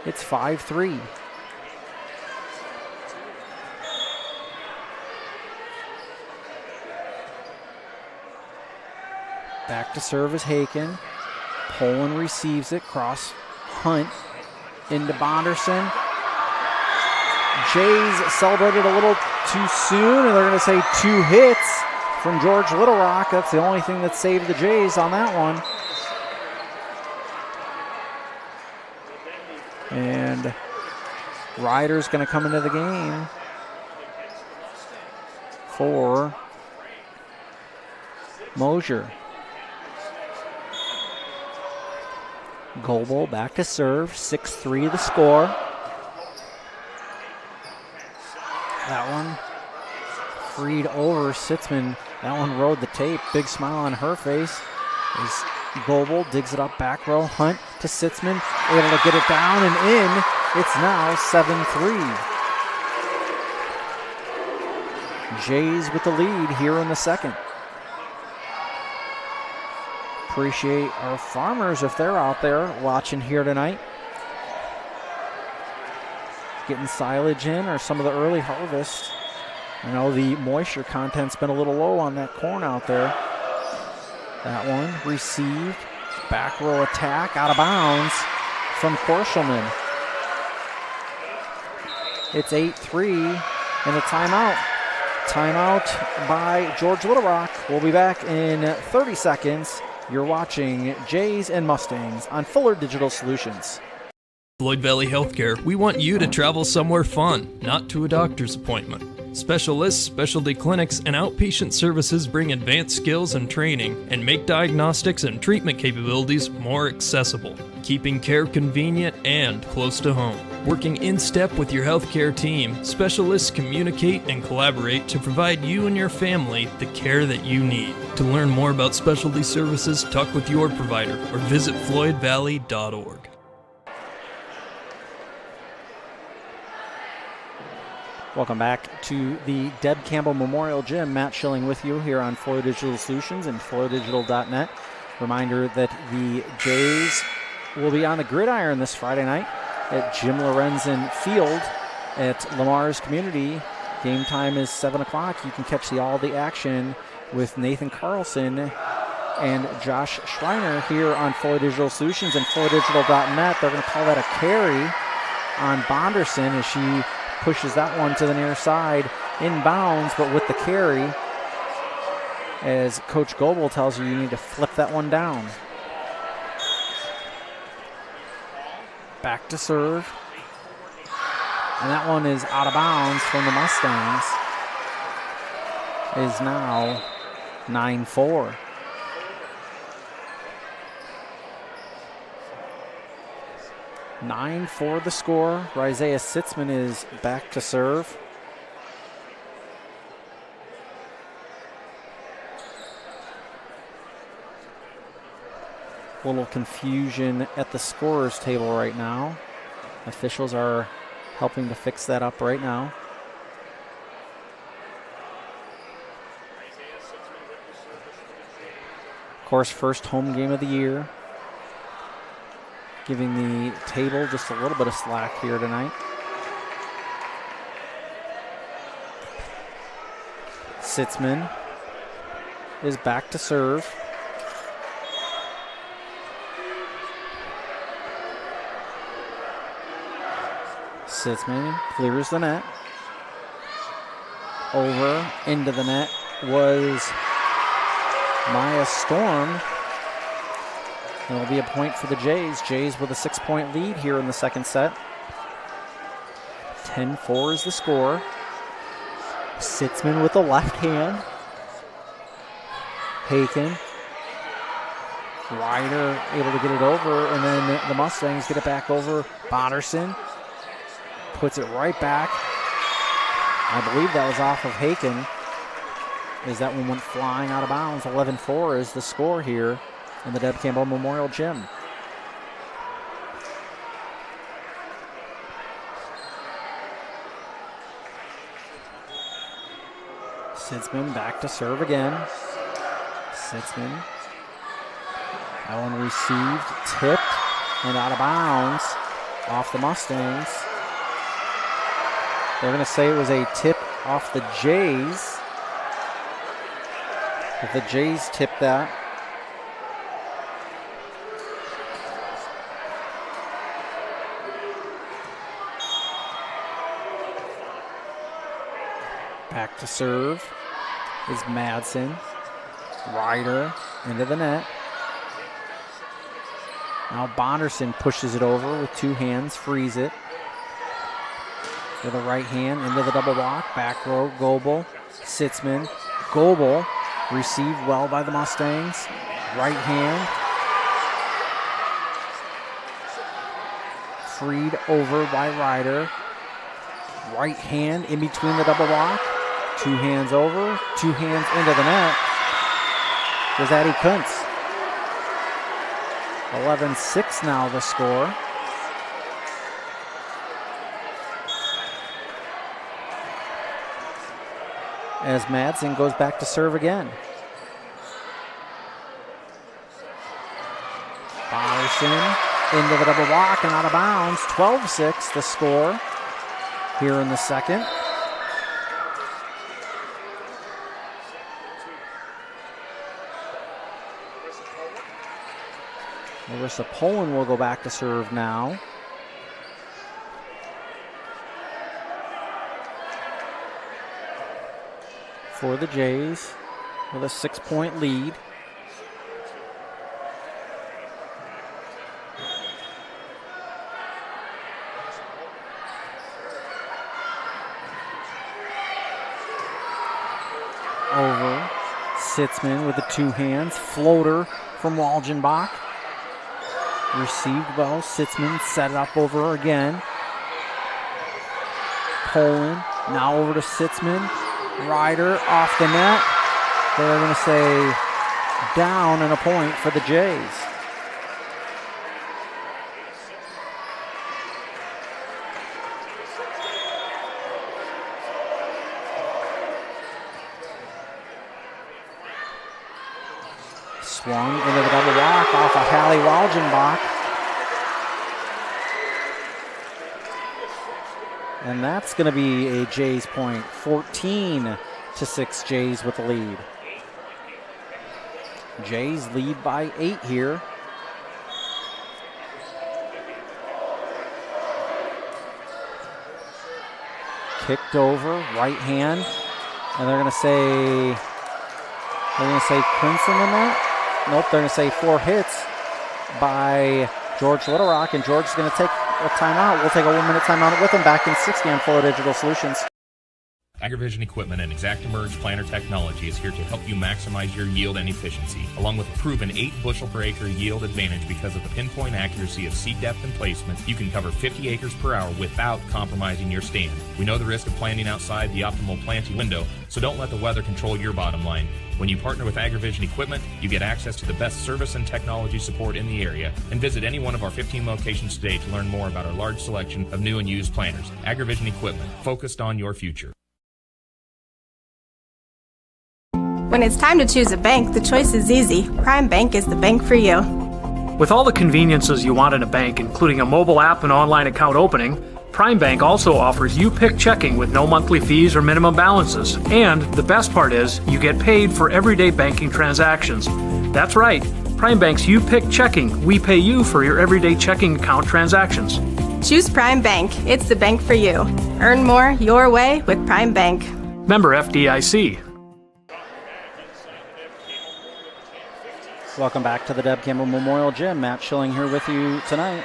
It's 5-3. Back to serve is Haken. Poland receives it. Cross Hunt into Bonderson. Jays celebrated a little too soon, and they're going to say 2 hits from George Little Rock. That's the only thing that saved the Jays on that one. And Ryder's going to come into the game for Mosier. Goebel back to serve, 6-3 the score. That one freed over Sitzman. That one rode the tape. Big smile on her face as Goebel digs it up back row. Hunt to Sitzman, able to get it down and in. It's now 7-3. Jays with the lead here in the second. Appreciate our farmers if they're out there watching here tonight. Getting silage in or some of the early harvest. I know the moisture content's been a little low on that corn out there. That one received. Back row attack out of bounds from Korshelman. It's 8-3 and a timeout. Timeout by George Little Rock. We'll be back in 30 seconds. You're watching Jays and Mustangs on Fuller Digital Solutions. Floyd Valley Healthcare, we want you to travel somewhere fun, not to a doctor's appointment. Specialists, specialty clinics, and outpatient services bring advanced skills and training and make diagnostics and treatment capabilities more accessible, keeping care convenient and close to home. Working in step with your healthcare team, specialists communicate and collaborate to provide you and your family the care that you need. To learn more about specialty services, talk with your provider or visit floydvalley.org. Welcome back to the Deb Campbell Memorial Gym. Matt Schilling with you here on Fuller Digital Solutions and FullerDigital.net. Reminder that the Jays will be on the gridiron this Friday night at Jim Lorenzen Field at Lamar's Community. Game time is 7 o'clock. You can catch all the action with Nathan Carlson and Josh Schreiner here on Fuller Digital Solutions and FullerDigital.net. They're going to call that a carry on Bonderson as she pushes that one to the near side, inbounds, but with the carry, as Coach Goebel tells you, you need to flip that one down. Back to serve. And that one is out of bounds from the Mustangs. Is now 9-4. 9-4 the score. Isaiah Sitzman is back to serve. A little confusion at the scorer's table right now. Officials are helping to fix that up right now. Of course, first home game of the year. Giving the table just a little bit of slack here tonight. Sitzman is back to serve. Sitzman clears the net. Over into the net was Maya Storm. It'll be a point for the Jays. Jays with a 6-point lead here in the second set. 10-4 is the score. Sitzman with the left hand. Haken. Ryder able to get it over, and then the Mustangs get it back over. Bonderson puts it right back. I believe that was off of Haken, as that one went flying out of bounds. 11-4 is the score here in the Deb Campbell Memorial Gym. Sitzman back to serve again. Sitzman. That one received, tipped, and out of bounds off the Mustangs. They're going to say it was a tip off the Jays. If the Jays tip that, back to serve is Madsen. Ryder into the net. Now Bonderson pushes it over with two hands, frees it. With a right hand into the double block. Back row, Goebel. Sitzman. Goebel received well by the Mustangs. Right hand. Freed over by Ryder. Right hand in between the double block. Two hands over. Two hands into the net. Was Addie Kuntz. 11-6 now the score. As Madsen goes back to serve again. Bonderson into the double block and out of bounds. 12-6 the score here in the second. Marissa Poland will go back to serve now. For the Jays with a 6-point lead. Over. Sitzman with the two hands. Floater from Walgenbach. Received well. Sitzman set it up over again. Poland now over to Sitzman. Ryder off the net. They're going to say down and a point for the Jays. Swung into the double block off of Hallie Walgenbach. And that's going to be a Jays point. 14-6 Jays with the lead. Jays lead by 8 here. Kicked over, right hand. And they're going to say Quince in the net. Nope, they're going to say 4 hits by George Little Rock, and George is going to take a timeout. We'll take a 1-minute timeout with him. Back in 60 on Fuller Digital Solutions. AgriVision Equipment and ExactEmerge planter technology is here to help you maximize your yield and efficiency, along with a proven 8 bushel per acre yield advantage because of the pinpoint accuracy of seed depth and placement. You can cover 50 acres per hour without compromising your stand. We know the risk of planting outside the optimal planting window, so don't let the weather control your bottom line. When you partner with AgriVision Equipment, you get access to the best service and technology support in the area. And visit any one of our 15 locations today to learn more about our large selection of new and used planters. AgriVision Equipment, focused on your future. When it's time to choose a bank, the choice is easy. Prime Bank is the bank for you. With all the conveniences you want in a bank, including a mobile app and online account opening, Prime Bank also offers you pick checking with no monthly fees or minimum balances. And the best part is, you get paid for everyday banking transactions. That's right, Prime Bank's You Pick Checking. We pay you for your everyday checking account transactions. Choose Prime Bank. It's the bank for you. Earn more your way with Prime Bank. Member FDIC. Welcome back to the Deb Campbell Memorial Gym. Matt Schilling here with you tonight.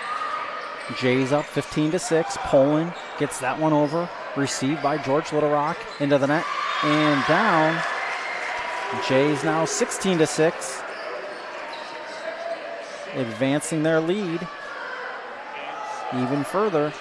Jays up 15-6. Poland gets that one over. Received by George Little Rock into the net and down. Jays now 16-6. Advancing their lead even further.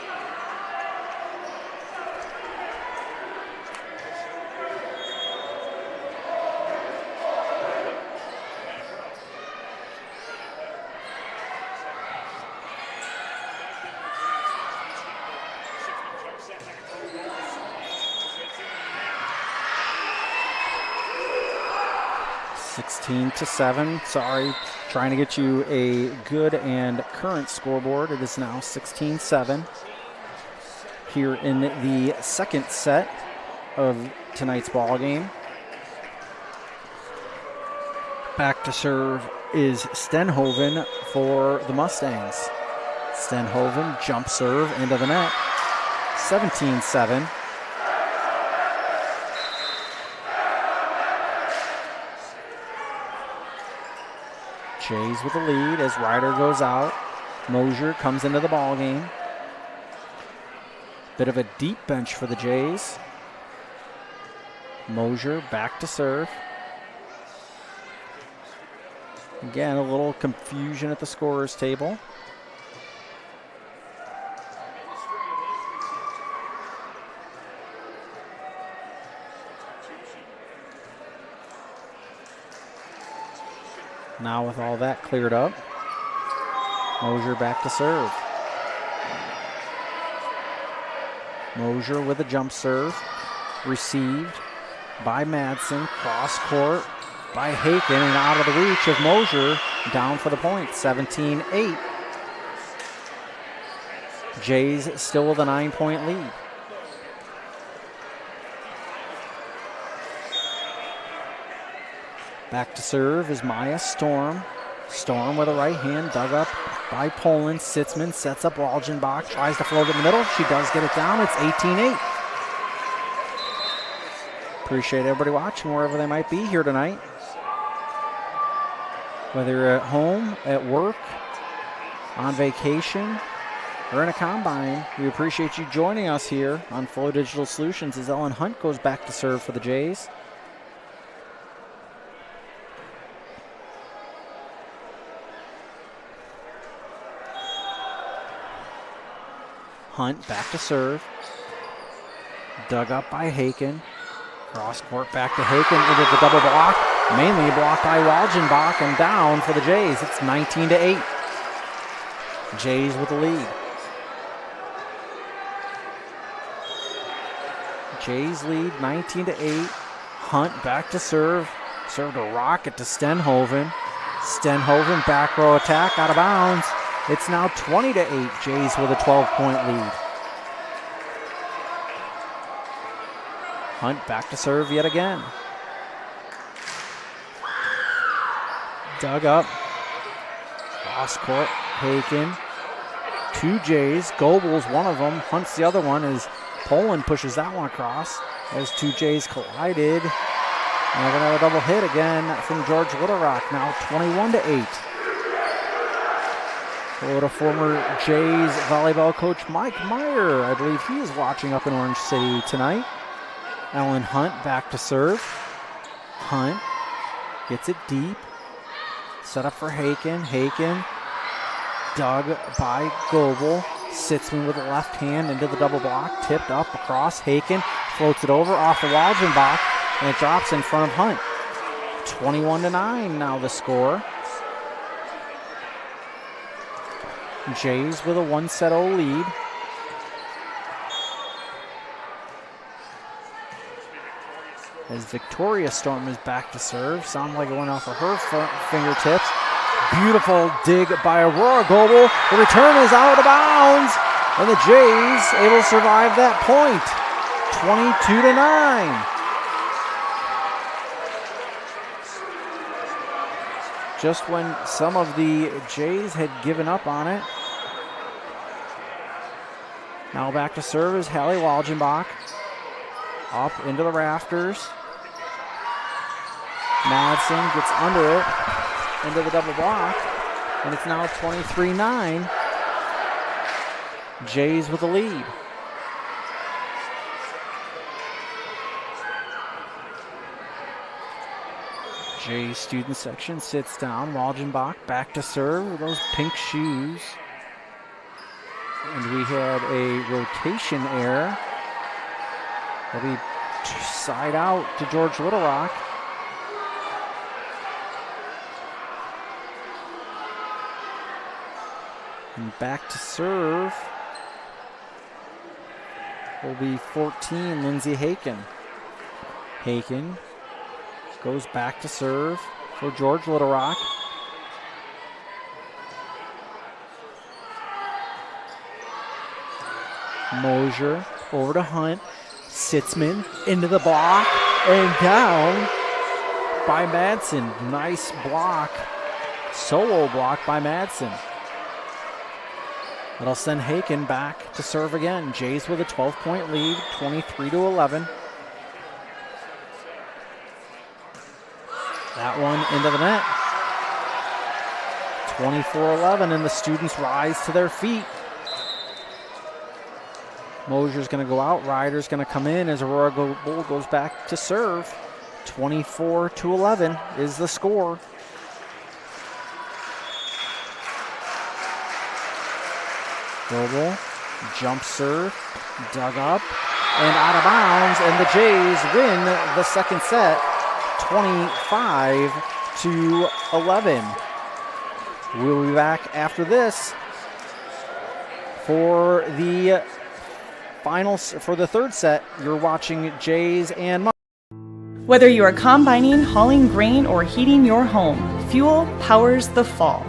To 7. Sorry, trying to get you a good and current scoreboard. It is now 16-7 here in the second set of tonight's ball game. Back to serve is Stenhoven for the Mustangs. Stenhoven jump serve into the net. 17-7. Jays with the lead as Ryder goes out. Mosier comes into the ball game. Bit of a deep bench for the Jays. Mosier back to serve. Again, a little confusion at the scorer's table. Now with all that cleared up, Mosier back to serve. Mosier with a jump serve, received by Madsen, cross court by Haken and out of the reach of Mosier, down for the point, 17-8. Jays still with a 9-point lead. Back to serve is Maya Storm. Storm with a right hand, dug up by Poland. Sitzman sets up Walgenbach, tries to float in the middle. She does get it down. It's 18-8. Appreciate everybody watching wherever they might be here tonight. Whether you're at home, at work, on vacation, or in a combine, we appreciate you joining us here on Flow Digital Solutions as Ellen Hunt goes back to serve for the Jays. Hunt back to serve. Dug up by Haken. Cross court back to Haken into the double block. Mainly blocked by Walgenbach and down for the Jays. It's 19-8. Jays with the lead. Jays lead 19-8. Hunt back to serve. Served a rocket to Stenhoven. Stenhoven back row attack out of bounds. It's now 20-8. Jays with a 12-point lead. Hunt back to serve yet again. Dug up. Cross court. Haken. Two Jays. Goebel's one of them. Hunt's the other one as Poland pushes that one across. As two Jays collided. And another double hit again from George Little Rock. Now 21-8. Hello to former Jays volleyball coach Mike Meyer. I believe he is watching up in Orange City tonight. Ellen Hunt back to serve. Hunt gets it deep. Set up for Haken. Haken dug by Goebel. Sitzman with the left hand into the double block. Tipped up across. Haken floats it over off the Walgenbach, and it drops in front of Hunt. 21-9 now the score. Jays with a 1-0 lead. As Victoria Storm is back to serve. Sounds like it went off of her fingertips. Beautiful dig by Aurora Goebel. The return is out of bounds, and the Jays able to survive that point. 22-9. Just when some of the Jays had given up on it. Now back to serve is Hallie Walgenbach. Up into the rafters. Madsen gets under it. Into the double block. And it's now 23-9. Jays with the lead. Jays student section sits down. Walgenbach back to serve with those pink shoes. And we had a rotation error. It'll be side out to George Little Rock. And back to serve will be 14, Lindsay Haken. Haken goes back to serve for George Little Rock. Mosier over to Hunt. Sitzman into the block and down by Madsen. Nice block. Solo block by Madsen. That'll send Haken back to serve again. Jays with a 12-point lead, 23-11. That one into the net. 24-11, and the students rise to their feet. Mosier's going to go out. Ryder's going to come in as Aurora Goebel goes back to serve. 24-11 is the score. Goebel, jump serve, dug up, and out of bounds, and the Jays win the second set, 25-11. We'll be back after this for the finals for the third set. You're watching Jays and Whether you are combining, hauling grain, or heating your home, fuel powers the fall.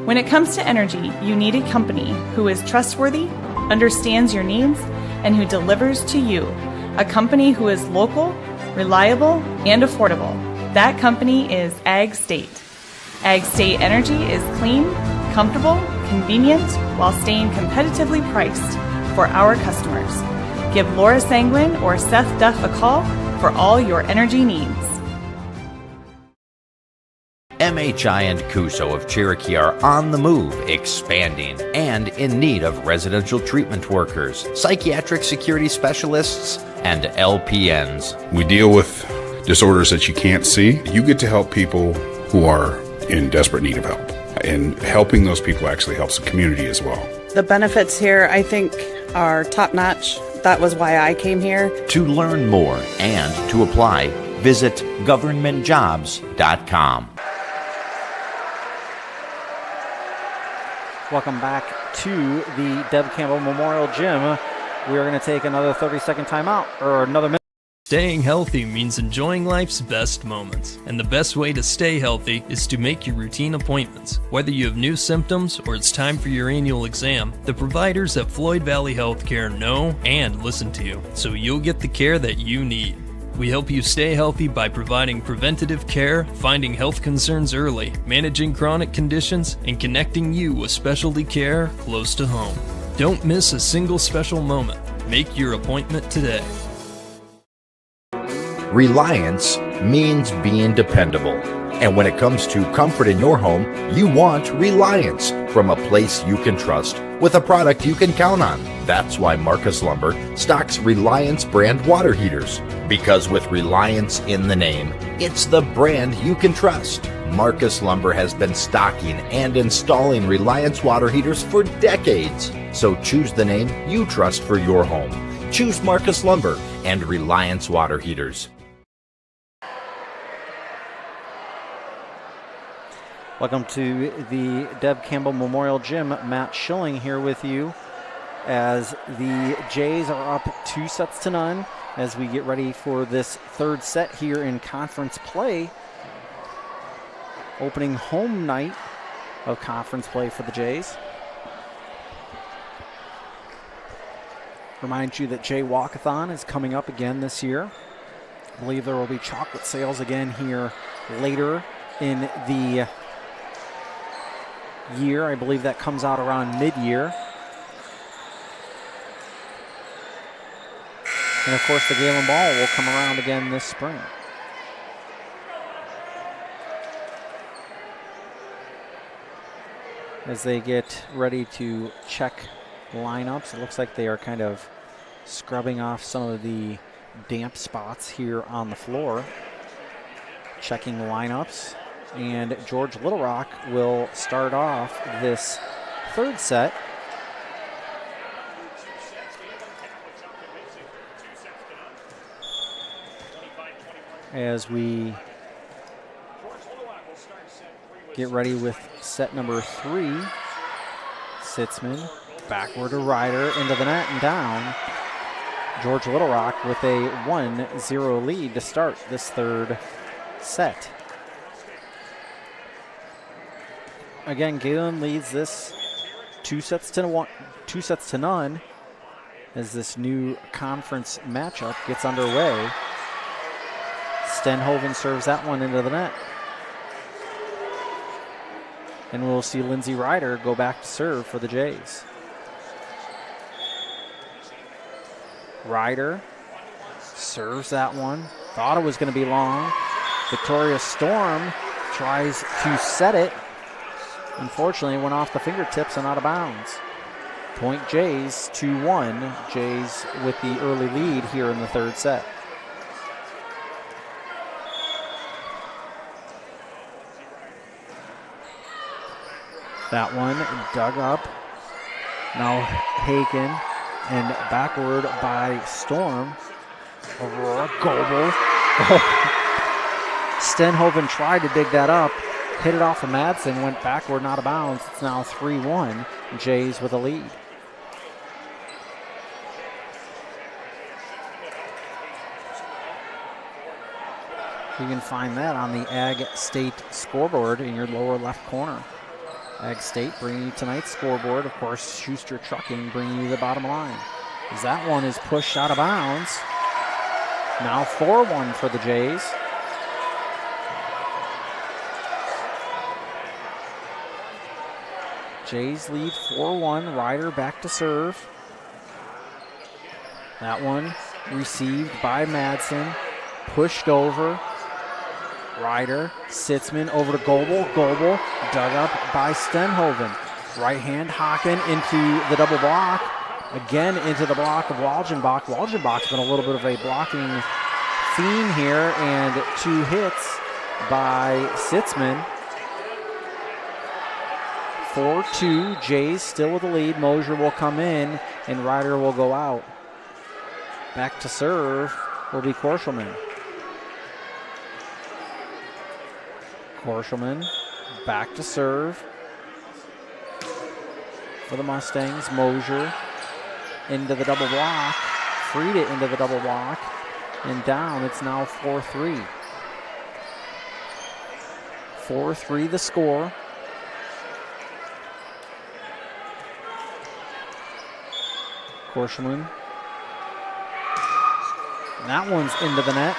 When it comes to energy, you need a company who is trustworthy, understands your needs, and who delivers to you. A company who is local, reliable, and affordable. That company is Ag State. Ag State Energy is clean, comfortable, convenient, while staying competitively priced for our customers. Give Laura Sanguin or Seth Duff a call for all your energy needs. MHI and Cuso of Cherokee are on the move, expanding, and in need of residential treatment workers, psychiatric security specialists, and LPNs. We deal with disorders that you can't see. You get to help people who are in desperate need of help. And helping those people actually helps the community as well. The benefits here, I think, are top-notch. That was why I came here. To learn more and to apply, visit governmentjobs.com. Welcome back to the Deb Campbell Memorial Gym. We are going to take another 30-second timeout, or another minute. Staying healthy means enjoying life's best moments, and the best way to stay healthy is to make your routine appointments. Whether you have new symptoms or it's time for your annual exam, the providers at Floyd Valley Healthcare know and listen to you, so you'll get the care that you need. We help you stay healthy by providing preventative care, finding health concerns early, managing chronic conditions, and connecting you with specialty care close to home. Don't miss a single special moment. Make your appointment today. Reliance means being dependable. And when it comes to comfort in your home, you want Reliance from a place you can trust with a product you can count on. That's why Marcus Lumber stocks Reliance brand water heaters. Because with Reliance in the name, it's the brand you can trust. Marcus Lumber has been stocking and installing Reliance water heaters for decades. So choose the name you trust for your home. Choose Marcus Lumber and Reliance water heaters. Welcome to the Deb Campbell Memorial Gym. Matt Schilling here with you as the Jays are up 2-0 as we get ready for this third set here in conference play. Opening home night of conference play for the Jays. Remind you that Jay Walkathon is coming up again this year. I believe there will be chocolate sales again here later in the year. I believe that comes out around mid-year. And of course the Gehlen Ball will come around again this spring. As they get ready to check lineups, it looks like they are kind of scrubbing off some of the damp spots here on the floor. Checking lineups. And George Little Rock will start off this third set. As we get ready with set number 3. Sitzman backward to Ryder into the net and down. George Little Rock with a 1-0 lead to start this third set. Again, Gehlen leads this 2-0 as this new conference matchup gets underway. Stenhoven serves that one into the net. And we'll see Lindsey Ryder go back to serve for the Jays. Ryder serves that one. Thought it was going to be long. Victoria Storm tries to set it. Unfortunately, it went off the fingertips and out of bounds. Point Jays 2-1. Jays with the early lead here in the third set. That one dug up. Now Haken and backward by Storm. Aurora Goebel. Stenhoven tried to dig that up. Hit it off of Madsen, went backward and out of bounds. It's now 3-1. Jays with a lead. You can find that on the Ag State scoreboard in your lower left corner. Ag State bringing you tonight's scoreboard. Of course, Schuster Trucking bringing you the bottom line. As that one is pushed out of bounds. Now 4-1 for the Jays. Jays lead 4-1. Ryder back to serve. That one received by Madsen. Pushed over. Ryder, Sitzman over to Goebel. Goebel dug up by Stenhoven. Right hand Haken into the double block. Again into the block of Walgenbach. Walgenbach's been a little bit of a blocking theme here, and 2 hits by Sitzman. 4-2, Jays still with the lead. Mosier will come in, and Ryder will go out. Back to serve will be Korshelman. Korshelman back to serve for the Mustangs. Mosier into the double block. Freed it into the double block. And down, it's now 4-3. 4-3 the score. Korshelman. And that one's into the net.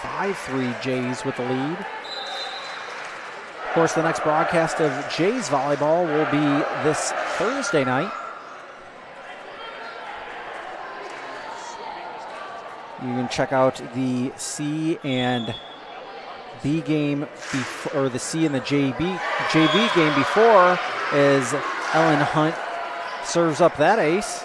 5-3 Jays with the lead. Of course, the next broadcast of Jays volleyball will be this Thursday night. You can check out the C and B game, or the C and the JV game before, as Ellen Hunt serves up that ace.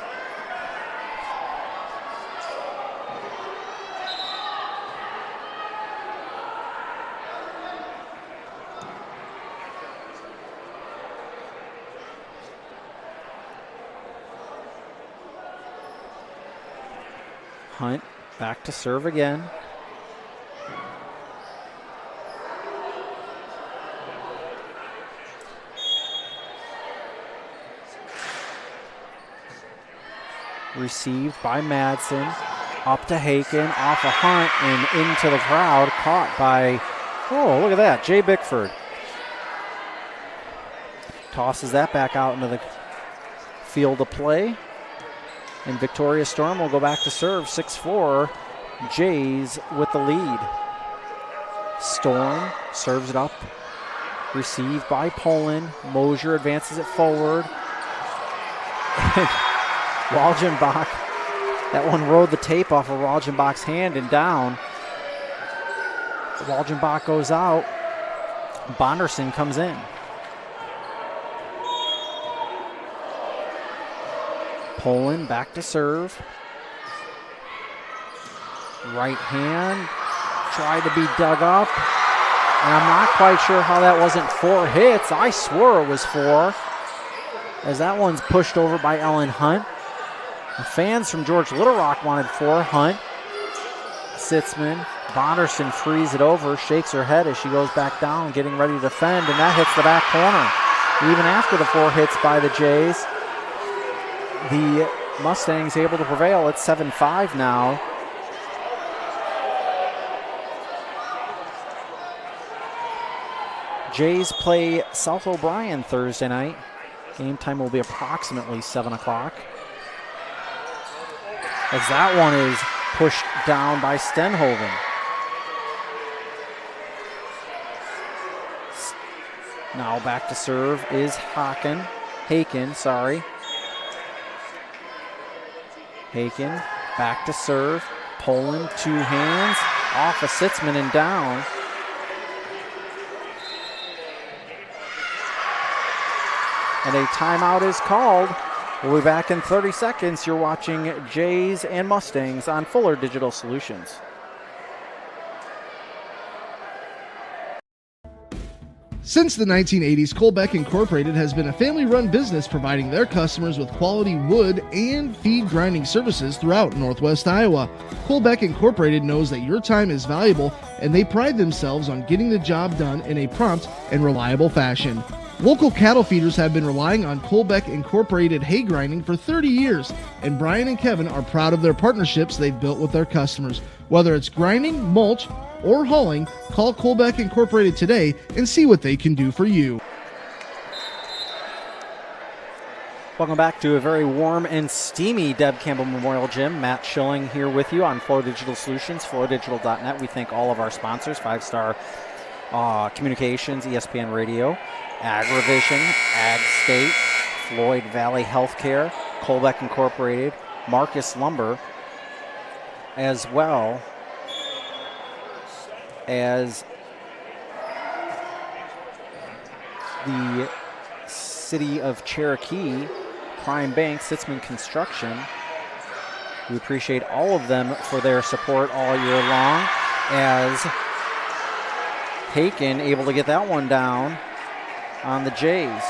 Hunt back to serve again. Received by Madsen. Up to Haken, off a Hunt, and into the crowd. Caught by, oh, look at that, Jay Bickford. Tosses that back out into the field of play. And Victoria Storm will go back to serve. 6-4. Jays with the lead. Storm serves it up. Received by Poland. Mosier advances it forward. Walgenbach, that one rode the tape off of Walgenbach's hand and down. Walgenbach goes out. Bonderson comes in. Poland back to serve. Right hand tried to be dug up. And I'm not quite sure how that wasn't 4 hits. I swore it was 4. As that one's pushed over by Ellen Hunt. The fans from George Little Rock wanted 4. Hunt. Sitzman. Bonderson frees it over, shakes her head as she goes back down, getting ready to defend, and that hits the back corner. Even after the 4 hits by the Jays, the Mustangs able to prevail. It's 7-5 now. Jays play South O'Brien Thursday night. Game time will be approximately 7 o'clock. As that one is pushed down by Stenhoven. Now back to serve is Haken. Haken back to serve. Poland, 2 hands. Off of Sitzman and down. And a timeout is called. We'll be back in 30 seconds. You're watching Jays and Mustangs on Fuller Digital Solutions. Since the 1980s, Colbeck Incorporated has been a family-run business providing their customers with quality wood and feed grinding services throughout Northwest Iowa. Colbeck Incorporated knows that your time is valuable, and they pride themselves on getting the job done in a prompt and reliable fashion. Local cattle feeders have been relying on Colbeck Incorporated hay grinding for 30 years, and Brian and Kevin are proud of their partnerships they've built with their customers. Whether it's grinding, mulch, or hauling, call Colbeck Incorporated today and see what they can do for you. Welcome back to a very warm and steamy Deb Campbell Memorial Gym. Matt Schilling here with you on Flow Digital Solutions, flowdigital.net. We thank all of our sponsors, 5-Star Communications, ESPN Radio, Agrivision, Ag State, Floyd Valley Healthcare, Colbeck Incorporated, Marcus Lumber, as well as the City of Cherokee, Prime Bank, Sitzman Construction. We appreciate all of them for their support all year long, as Haken able to get that one down on the Jays.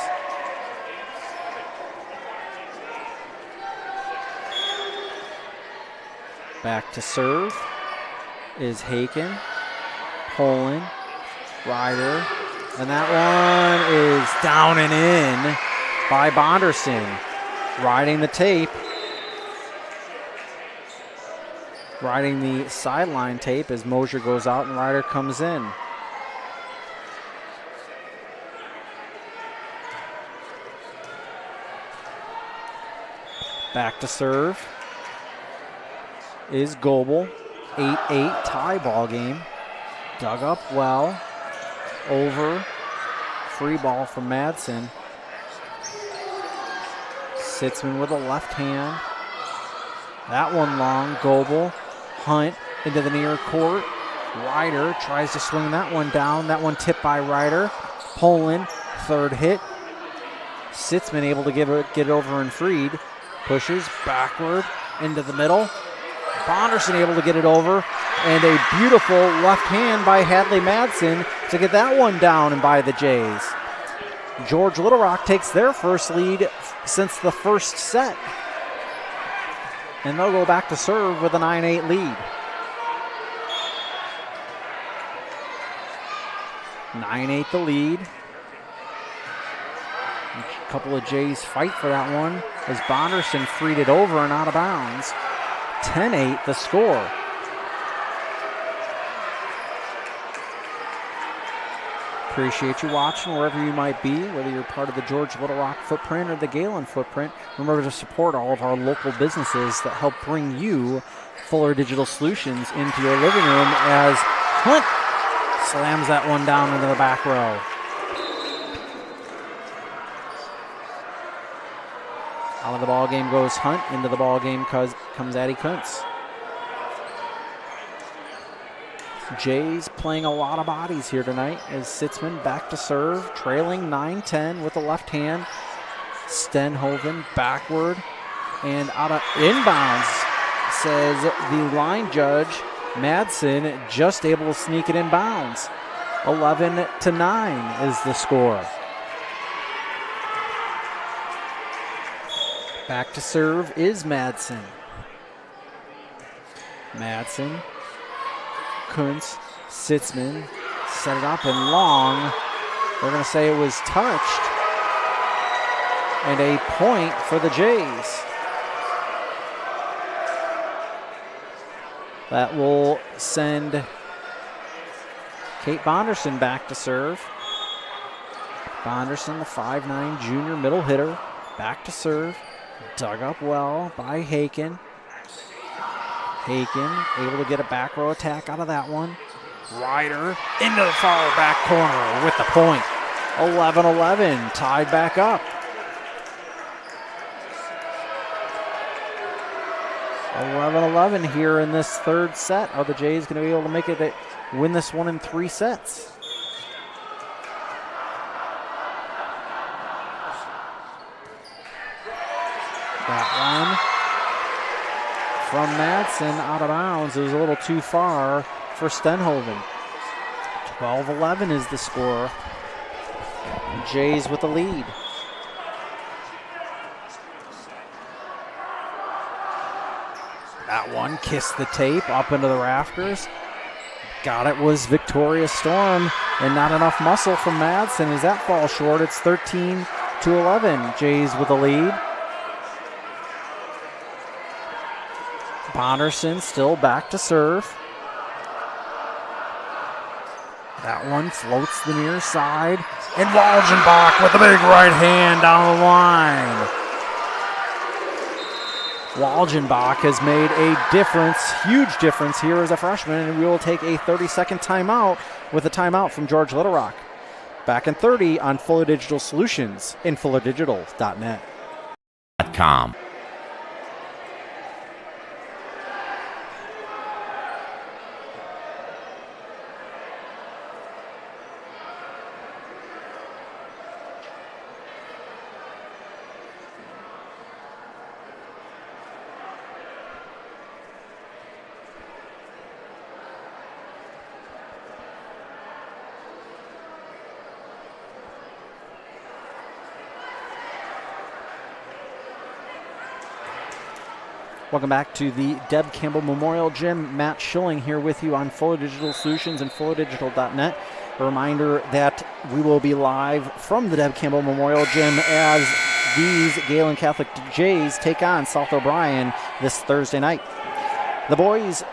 Back to serve is Haken. Poland, Ryder, and that one is down and in by Bonderson. Riding the tape. Riding the sideline tape as Mosier goes out and Ryder comes in. Back to serve is Goebel. 8-8 tie ball game. Dug up well. Over. Free ball from Madsen. Sitzman with a left hand. That one long. Goebel. Hunt into the near court. Ryder tries to swing that one down. That one tipped by Ryder. Poland, 3rd hit. Sitzman able to get it over and freed. Pushes backward into the middle. Bonderson able to get it over. And a beautiful left hand by Hadley Madsen to get that one down and by the Jays. George Little Rock takes their first lead since the first set. And they'll go back to serve with a 9-8 lead. 9-8 the lead. A couple of Jays fight for that one as Bonderson freed it over and out of bounds. 10-8 the score. Appreciate you watching wherever you might be, whether you're part of the George Little Rock footprint or the Gehlen footprint. Remember to support all of our local businesses that help bring you Fuller Digital Solutions into your living room as Hunt slams that one down into the back row. Out of the ball game goes Hunt. Into the ball game comes Addie Kuntz. Jays playing a lot of bodies here tonight as Sitzman back to serve, trailing 9-10 with the left hand. Stenhoven backward and out of inbounds, says the line judge. Madsen just able to sneak it in bounds. 11-9 is the score. Back to serve is Madsen. Madsen, Kuntz, Sitzman, set it up and long. They're going to say it was touched. And a point for the Jays. That will send Kate Bonderson back to serve. Bonderson, the 5'9" junior middle hitter, back to serve. Dug up well by Haken. Haken able to get a back row attack out of that one. Ryder into the far back corner with the point. 11-11, tied back up. 11-11 here in this third set. Are the Jays going to be able to make it win this one in 3 sets? That one from Madsen out of bounds. It was a little too far for Stenhoven. 12-11 is the score. Jays with the lead. That one kissed the tape up into the rafters. Got it was Victoria Storm and not enough muscle from Madsen as that falls short. It's 13-11. Jays with the lead. Bonderson still back to serve. That one floats the near side. And Walgenbach with a big right hand down the line. Walgenbach has made a difference, huge difference here as a freshman, and we will take a 30-second timeout with a timeout from George Little Rock. Back in 30 on Fuller Digital Solutions in fullerdigital.net. .com. Welcome back to the Deb Campbell Memorial Gym. Matt Schilling here with you on Fuller Digital Solutions and fullerdigital.net. A reminder that we will be live from the Deb Campbell Memorial Gym as these Gehlen Catholic Jays take on South O'Brien this Thursday night. The boys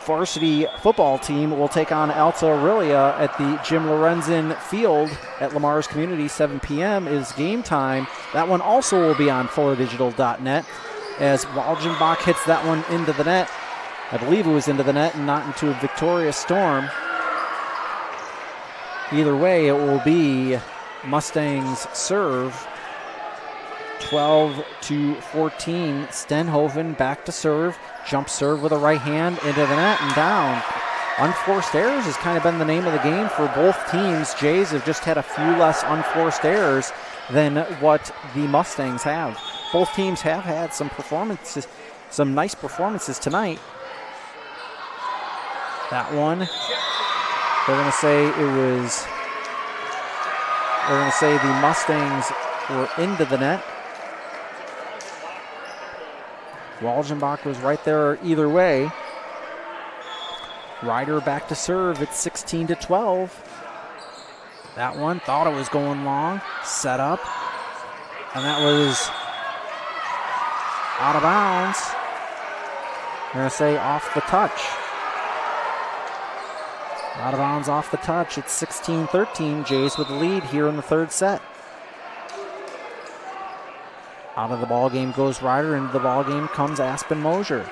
varsity football team will take on Alta Aurelia at the Jim Lorenzen Field at Lamar's Community. 7 p.m. is game time. That one also will be on fullerdigital.net. As Walgenbach hits that one into the net. I believe it was into the net and not into a Victoria Storm. Either way, it will be Mustangs serve. 12-14. Stenhoven back to serve. Jump serve with a right hand into the net and down. Unforced errors has kind of been the name of the game for both teams. Jays have just had a few less unforced errors than what the Mustangs have. Both teams have had some performances, some nice performances tonight. That one, they're going to say the Mustangs were into the net. Walgenbach was right there either way. Ryder back to serve at 16-12. That one, thought it was going long, set up, and that was out of bounds. They're going to say off the touch. Out of bounds off the touch. It's 16-13. Jays with the lead here in the third set. Out of the ball game goes Ryder. Into the ball game comes Aspen Mosier.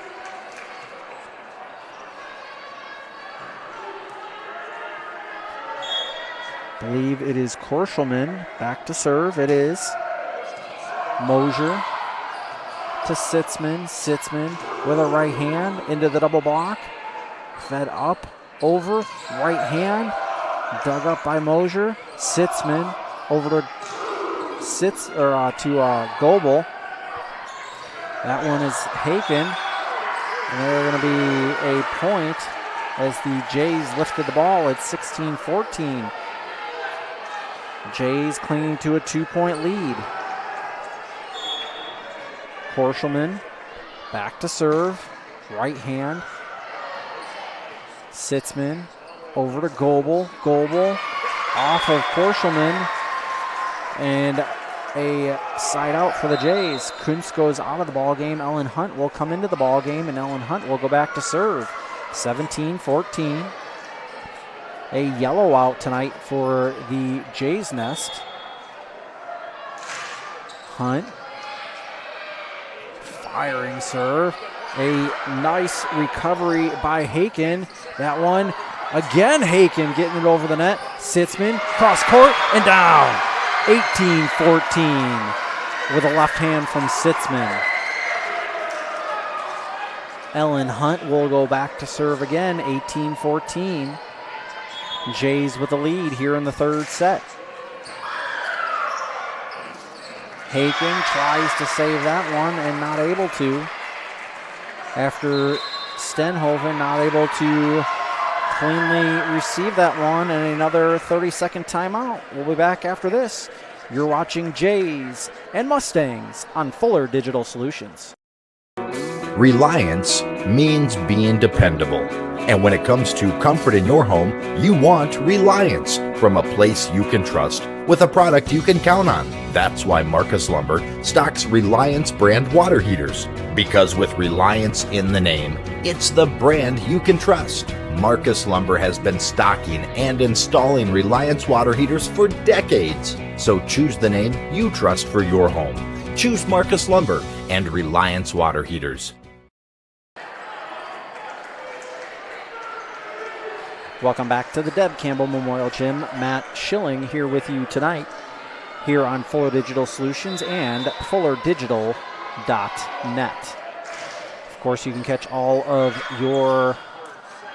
I believe it is Korshelman back to serve. It is Mosier to Sitzman. Sitzman with a right hand into the double block. Fed up, over, right hand, dug up by Mosier. Sitzman over to Goebel. That one is Haken. And there's going to be a point as the Jays lifted the ball at 16-14. Jays clinging to a 2-point lead. Korshelman back to serve. Right hand. Sitzman over to Goebel. Goebel off of Korshelman. And a side out for the Jays. Kuntz goes out of the ball game. Ellen Hunt will come into the ball game, and Ellen Hunt will go back to serve. 17-14. A yellow out tonight for the Jays Nest. Hunt. Firing serve. A nice recovery by Haken. That one, again, Haken getting it over the net. Sitzman, cross court, and down. 18-14 with a left hand from Sitzman. Ellen Hunt will go back to serve again, 18-14. Jays with the lead here in the third set. Haken tries to save that one and not able to. After Stenhoven not able to cleanly receive that one, and another 30-second timeout. We'll be back after this. You're watching Jays and Mustangs on Fuller Digital Solutions. Reliance means being dependable. And when it comes to comfort in your home, you want Reliance from a place you can trust with a product you can count on. That's why Marcus Lumber stocks Reliance brand water heaters. Because with Reliance in the name, it's the brand you can trust. Marcus Lumber has been stocking and installing Reliance water heaters for decades. So choose the name you trust for your home. Choose Marcus Lumber and Reliance water heaters. Welcome back to the Deb Campbell Memorial Gym. Matt Schilling here with you tonight here on Fuller Digital Solutions and fullerdigital.net. Of course, you can catch all of your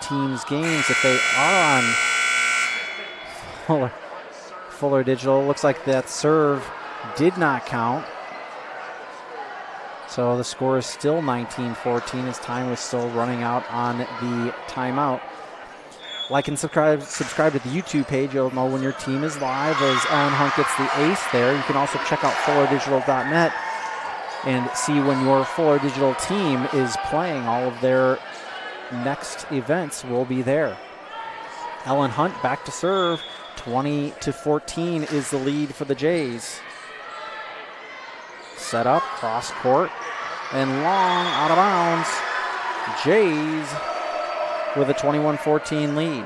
team's games if they are on Fuller Digital. Looks like that serve did not count. So the score is still 19-14 as time was still running out on the timeout. Like and subscribe to the YouTube page. You'll know when your team is live as Ellen Hunt gets the ace there. You can also check out fullerdigital.net and see when your Fuller Digital team is playing. All of their next events will be there. Ellen Hunt back to serve. 20-14 is the lead for the Jays. Set up, cross court, and long out of bounds. Jays with a 21-14 lead.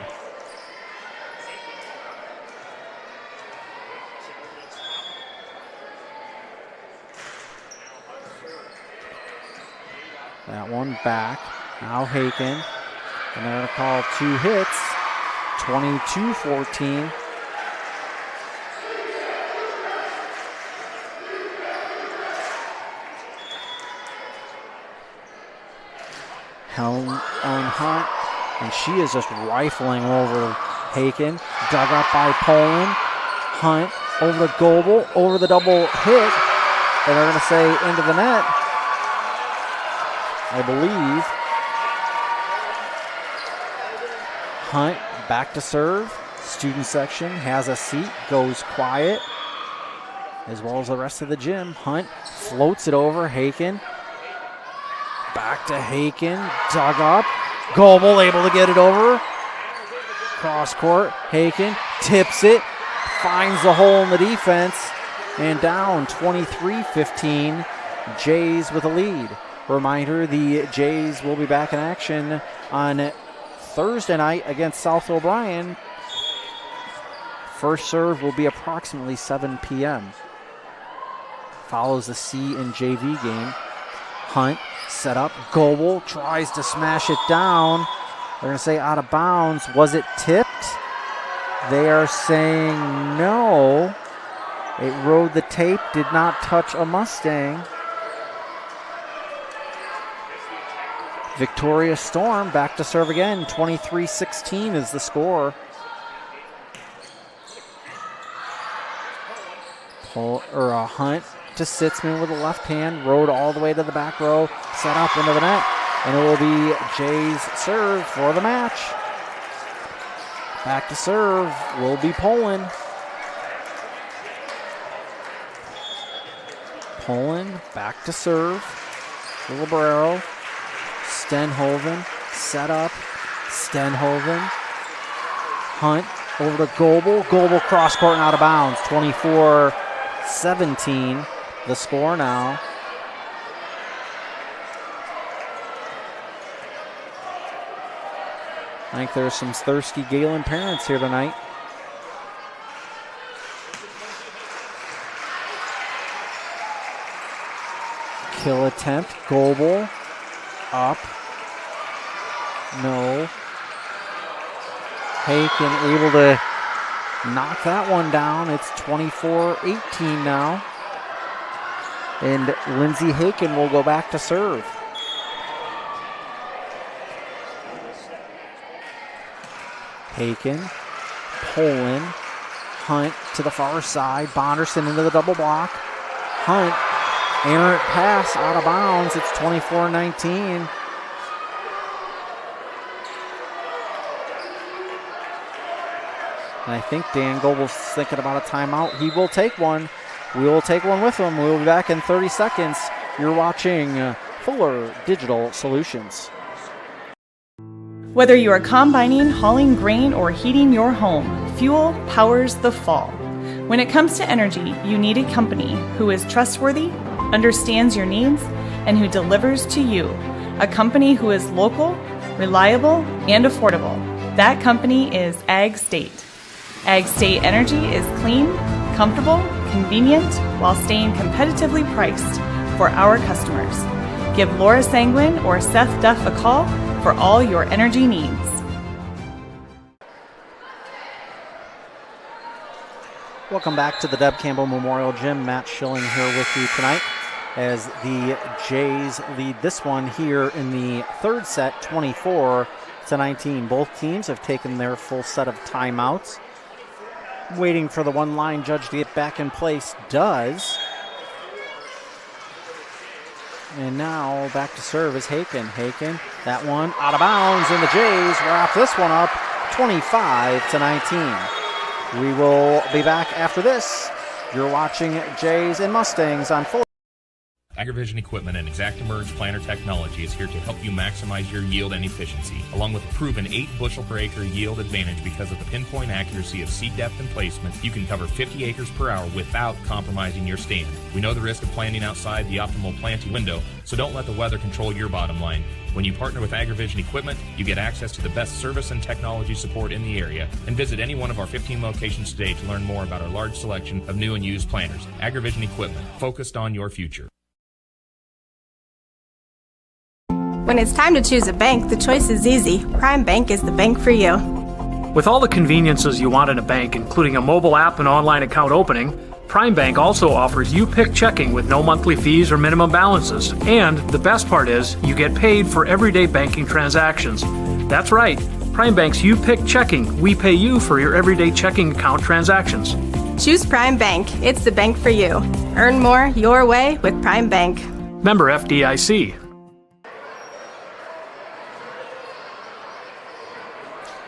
That one back. Now Haken. And they're going to call 2 hits. 22-14. Ellen Hunt And she is just rifling over Haken. Dug up by Poland. Hunt over to Goebel. Over the double hit. And they're going to say into the net, I believe. Hunt back to serve. Student section has a seat, goes quiet, as well as the rest of the gym. Hunt floats it over. Haken. Back to Haken. Dug up. Goebel able to get it over. Cross court. Haken tips it. Finds the hole in the defense. And down 23-15. Jays with a lead. Reminder, the Jays will be back in action on Thursday night against South O'Brien. First serve will be approximately 7 p.m. Follows the C and JV game. Hunt set up. Goebel tries to smash it down. They're going to say out of bounds. Was it tipped? They are saying no. It rode the tape, did not touch a Mustang. Victoria Storm back to serve again. 23-16 is the score. Hunt to Sitzman with the left hand. Rode all the way to the back row. Set up into the net. And it will be Jay's serve for the match. Back to serve will be Poland. Poland back to serve. Librero. Stenhoven set up. Stenhoven. Hunt over to Goebel. Goebel cross court and out of bounds. 24-17 the score now. I think there's some thirsty Gehlen parents here tonight. Kill attempt. Goebel up. No. Haken able to knock that one down. It's 24-18 now. And Lindsay Haken will go back to serve. Haken, Poland, Hunt to the far side. Bonderson into the double block. Hunt, errant pass out of bounds. It's 24-19. And I think Dan Goebel's thinking about a timeout. He will take one. We will take one with him. We will be back in 30 seconds. You're watching Fuller Digital Solutions. Whether you are combining, hauling grain, or heating your home, fuel powers the fall. When it comes to energy, you need a company who is trustworthy, understands your needs, and who delivers to you. A company who is local, reliable, and affordable. That company is Ag State. Ag State Energy is clean, comfortable, convenient, while staying competitively priced for our customers. Give Laura Sanguin or Seth Duff a call for all your energy needs. Welcome back to the Deb Campbell Memorial Gym. Matt Schilling here with you tonight as the Jays lead this one here in the third set, 24-19. Both teams have taken their full set of timeouts. Waiting for the one-line judge to get back in place. Does. And now back to serve is Haken. Haken, that one out of bounds, and the Jays wrap this one up 25-19. We will be back after this. You're watching Jays and Mustangs on Full. AgriVision Equipment and ExactEmerge planter technology is here to help you maximize your yield and efficiency, along with a proven 8 bushel per acre yield advantage because of the pinpoint accuracy of seed depth and placement. You can cover 50 acres per hour without compromising your stand. We know the risk of planting outside the optimal planting window, so don't let the weather control your bottom line. When you partner with AgriVision Equipment, you get access to the best service and technology support in the area. And visit any one of our 15 locations today to learn more about our large selection of new and used planters. AgriVision Equipment, focused on your future. When it's time to choose a bank, the choice is easy. Prime Bank is the bank for you. With all the conveniences you want in a bank, including a mobile app and online account opening, Prime Bank also offers you pick checking with no monthly fees or minimum balances. And the best part is, you get paid for everyday banking transactions. That's right. Prime Bank's You Pick Checking. We pay you for your everyday checking account transactions. Choose Prime Bank. It's the bank for you. Earn more your way with Prime Bank. Member FDIC.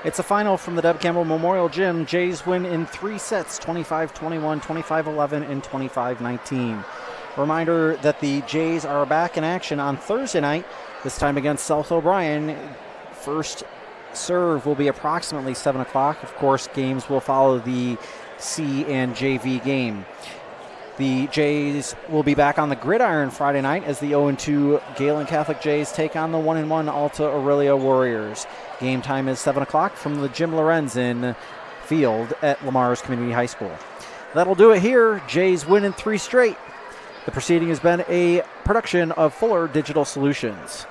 It's a final from the Deb Campbell Memorial Gym. Jays win in 3 sets, 25-21, 25-11, and 25-19. Reminder that the Jays are back in action on Thursday night, this time against South O'Brien. First serve will be approximately 7 o'clock. Of course, games will follow the C and JV game. The Jays will be back on the gridiron Friday night as the 0-2 Gehlen Catholic Jays take on the 1-1 Alta Aurelia Warriors. Game time is 7 o'clock from the Jim Lorenzen field at Lamar's Community High School. That'll do it here. Jays win in 3 straight. The proceeding has been a production of Fuller Digital Solutions.